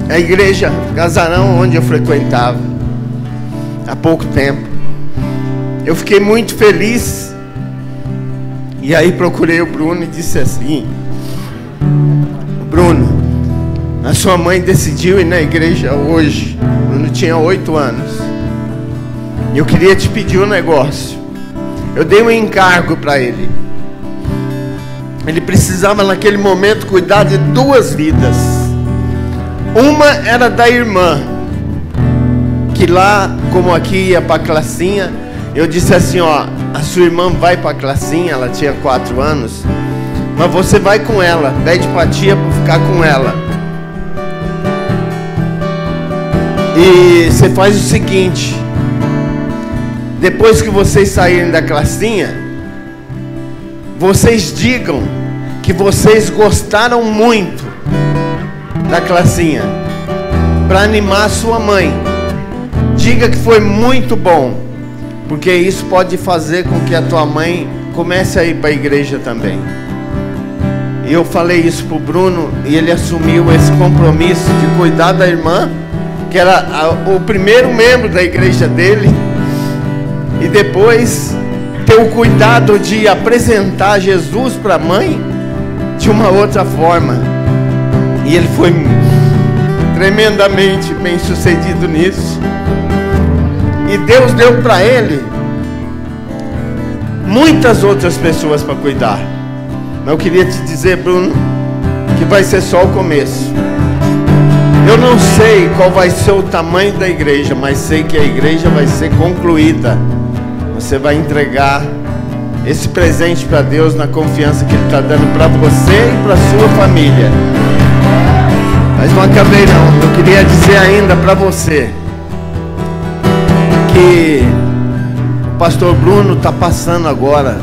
a igreja Casarão, onde eu frequentava há pouco tempo. Eu fiquei muito feliz. E aí procurei o Bruno e disse assim: Bruno, a sua mãe decidiu ir na igreja hoje. O Bruno tinha 8 anos. E eu queria te pedir um negócio. Eu dei um encargo para ele. Ele precisava naquele momento cuidar de 2 vidas. Uma era da irmã, que lá, como aqui, ia para a classinha. Eu disse assim, ó, a sua irmã vai para a classinha, ela tinha 4 anos, mas você vai com ela, pede pra tia para ficar com ela. E você faz o seguinte: depois que vocês saírem da classinha, vocês digam que vocês gostaram muito da classinha, para animar a sua mãe. Diga que foi muito bom, porque isso pode fazer com que a tua mãe comece a ir para a igreja também. E eu falei isso para o Bruno, e ele assumiu esse compromisso de cuidar da irmã, que era o primeiro membro da igreja dele. E depois ter o cuidado de apresentar Jesus para a mãe de uma outra forma. E ele foi tremendamente bem sucedido nisso. E Deus deu para ele muitas outras pessoas para cuidar. Mas eu queria te dizer, Bruno, que vai ser só o começo. Eu não sei qual vai ser o tamanho da igreja, mas sei que a igreja vai ser concluída. Você vai entregar esse presente para Deus na confiança que Ele está dando para você e para sua família. Mas não acabei não. Eu queria dizer ainda para você que o pastor Bruno está passando agora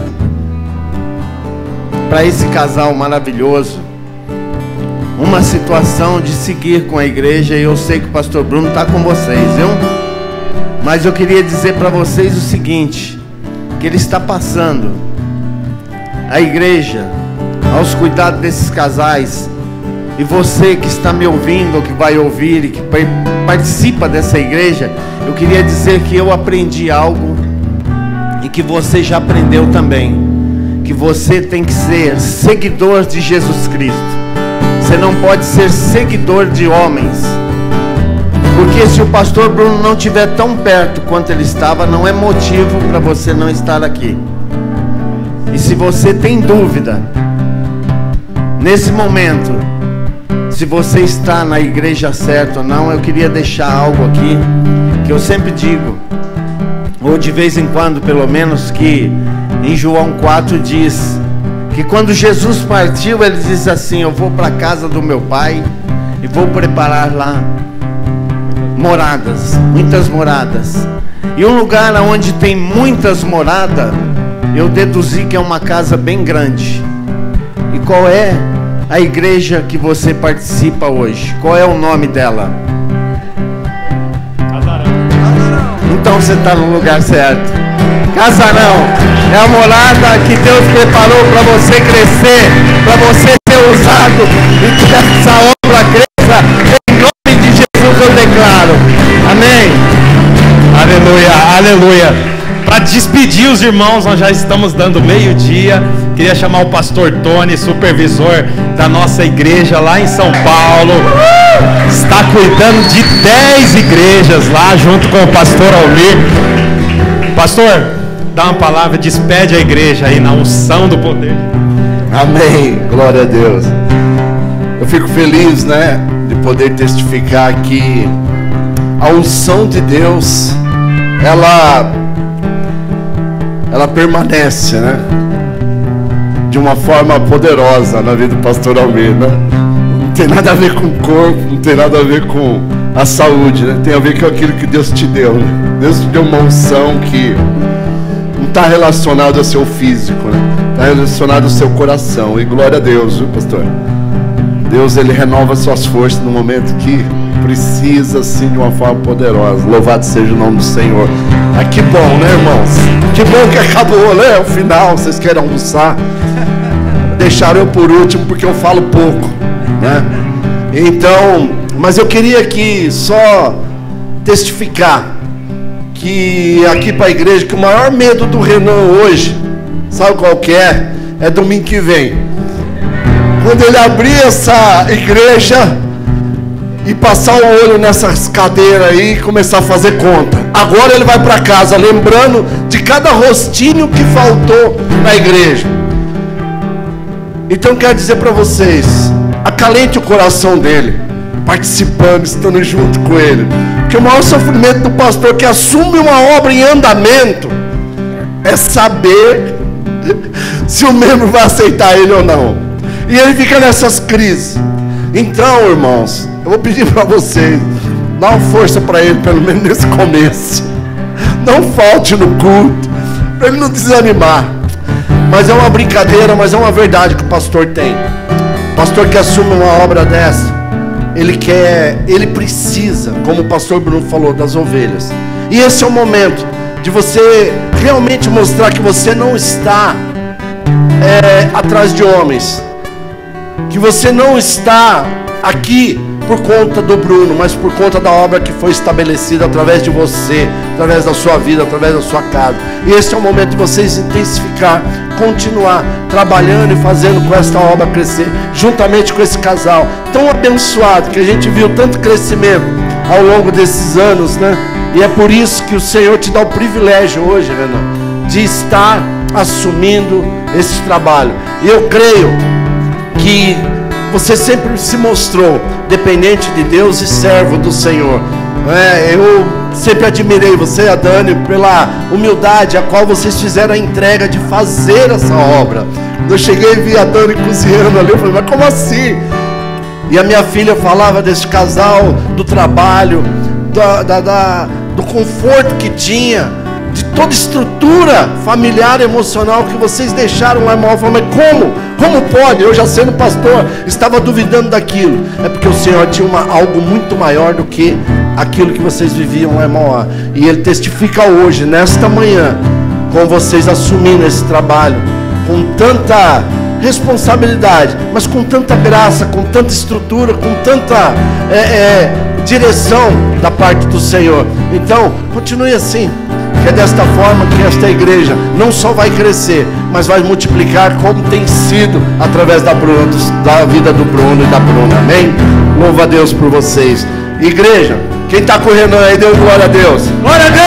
para esse casal maravilhoso uma situação de seguir com a igreja. E eu sei que o pastor Bruno está com vocês, viu? Mas eu queria dizer para vocês o seguinte, que ele está passando a igreja aos cuidados desses casais. E você que está me ouvindo, ou que vai ouvir e que participa dessa igreja, eu queria dizer que eu aprendi algo e que você já aprendeu também, que você tem que ser seguidor de Jesus Cristo. Você não pode ser seguidor de homens, porque se o pastor Bruno não estiver tão perto quanto ele estava, não é motivo para você não estar aqui. E se você tem dúvida nesse momento se você está na igreja certa ou não, eu queria deixar algo aqui que eu sempre digo, ou de vez em quando pelo menos, que em João 4 diz que quando Jesus partiu, ele diz assim: eu vou para a casa do meu pai e vou preparar lá moradas, muitas moradas. E um lugar onde tem muitas moradas, eu deduzi que é uma casa bem grande. E qual é a igreja que você participa hoje? Qual é o nome dela? Casarão. Então você está no lugar certo. Casarão é a morada que Deus preparou para você crescer, para você ser usado, e que essa obra cresça. Em nome de Jesus eu declaro. Amém. Aleluia, aleluia. Para despedir os irmãos, nós já estamos dando meio-dia. Queria chamar o pastor Tony, supervisor da nossa igreja lá em São Paulo. Está cuidando de 10 igrejas lá junto com o pastor Almir. Pastor, dá uma palavra, despede a igreja aí na unção do poder. Amém, glória a Deus. Eu fico feliz, né, de poder testificar que a unção de Deus, ela permanece, né, de uma forma poderosa na vida do pastor Almir, né? Não tem nada a ver com o corpo, não tem nada a ver com a saúde, né? Tem a ver com aquilo que Deus te deu, né? Deus te deu uma unção que não está relacionado ao seu físico, né? Está relacionado ao seu coração. E glória a Deus, viu, pastor? Deus, Ele renova suas forças no momento que precisa, assim, de uma forma poderosa. Louvado seja o nome do Senhor. Ah, que bom, né, irmãos? Que bom que acabou, né? O final, vocês querem almoçar. Deixaram eu por último porque eu falo pouco, né? Então, mas eu queria aqui só testificar que aqui para a igreja, que o maior medo do Renan hoje, sabe qual que é? É domingo que vem. Quando ele abrir essa igreja e passar o olho nessas cadeiras aí e começar a fazer conta. Agora ele vai para casa lembrando de cada rostinho que faltou na igreja. Então quero dizer para vocês, acalente o coração dele, participando, estando junto com ele. Porque o maior sofrimento do pastor que assume uma obra em andamento é saber se o membro vai aceitar ele ou não. E ele fica nessas crises. Então, irmãos, eu vou pedir para vocês, dá uma força para ele, pelo menos nesse começo. Não falte no culto, para ele não desanimar. Mas é uma brincadeira, mas é uma verdade que o pastor tem. O pastor que assume uma obra dessa, ele precisa, como o pastor Bruno falou, das ovelhas. E esse é o momento de você realmente mostrar que você não está atrás de homens, que você não está aqui por conta do Bruno, mas por conta da obra que foi estabelecida através de você, através da sua vida, através da sua casa. E esse é o momento de vocês intensificar, continuar trabalhando e fazendo com esta obra crescer, juntamente com esse casal tão abençoado, que a gente viu tanto crescimento ao longo desses anos, né? E é por isso que o Senhor te dá o privilégio hoje, Renan, de estar assumindo esse trabalho. E eu creio que você sempre se mostrou dependente de Deus e servo do Senhor. Eu sempre admirei você e a Dani pela humildade a qual vocês fizeram a entrega de fazer essa obra. Eu cheguei e vi a Dani cozinhando ali, eu falei, mas como assim? E a minha filha falava desse casal, do trabalho, do conforto que tinha, de toda estrutura familiar e emocional que vocês deixaram lá em Mauá. Eu falei, mas como pode? Eu já sendo pastor, estava duvidando daquilo. É porque o Senhor tinha algo muito maior do que aquilo que vocês viviam lá em Mauá. E Ele testifica hoje, nesta manhã, com vocês assumindo esse trabalho, com tanta responsabilidade, mas com tanta graça, com tanta estrutura, com tanta direção da parte do Senhor. Então, continue assim, que é desta forma que esta igreja não só vai crescer, mas vai multiplicar, como tem sido através da vida do Bruno e da Bruna. Amém? Louva a Deus por vocês. Igreja, quem está correndo aí, deu glória a Deus. Glória a Deus!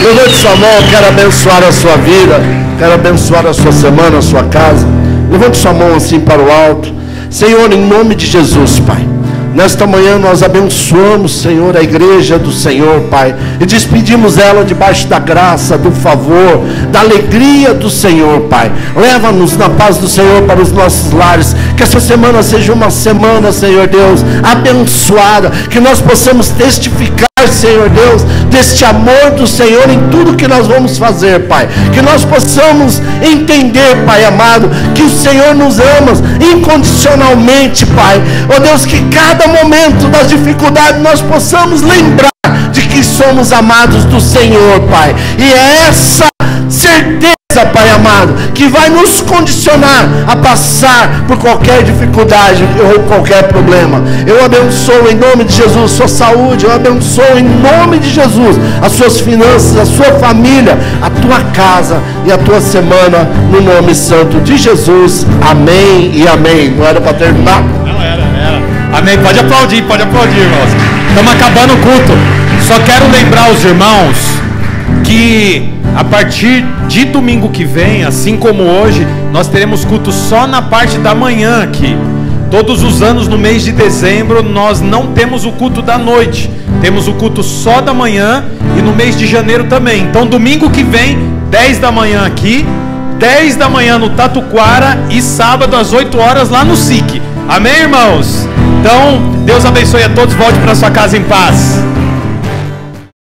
Levante sua mão, eu quero abençoar a sua vida, quero abençoar a sua semana, a sua casa. Levante sua mão assim para o alto. Senhor, em nome de Jesus, Pai, nesta manhã nós abençoamos, Senhor, a igreja do Senhor, Pai, e despedimos ela debaixo da graça, do favor, da alegria do Senhor, Pai. Leva-nos na paz do Senhor para os nossos lares, que essa semana seja uma semana, Senhor Deus, abençoada, que nós possamos testificar, Senhor Deus, deste amor do Senhor em tudo que nós vamos fazer, Pai. Que nós possamos entender, Pai amado, que o Senhor nos ama incondicionalmente, Pai. Ó Deus, que cada momento das dificuldades nós possamos lembrar de que somos amados do Senhor, Pai. E é essa certeza, Pai amado, que vai nos condicionar a passar por qualquer dificuldade ou qualquer problema. Eu abençoo em nome de Jesus sua saúde, eu abençoo em nome de Jesus as suas finanças, a sua família, a tua casa e a tua semana, no nome santo de Jesus. Amém e amém. Não era para terminar? Não era. Amém. Pode aplaudir, irmãos. Estamos acabando o culto. Só quero lembrar os irmãos que a partir de domingo que vem, assim como hoje, nós teremos culto só na parte da manhã aqui. Todos os anos no mês de dezembro nós não temos o culto da noite, temos o culto só da manhã, e no mês de janeiro também. Então domingo que vem, 10 da manhã aqui, 10 da manhã no Tatuquara e sábado às 8 horas lá no SIC. Amém, irmãos? Então Deus abençoe a todos, volte para sua casa em paz.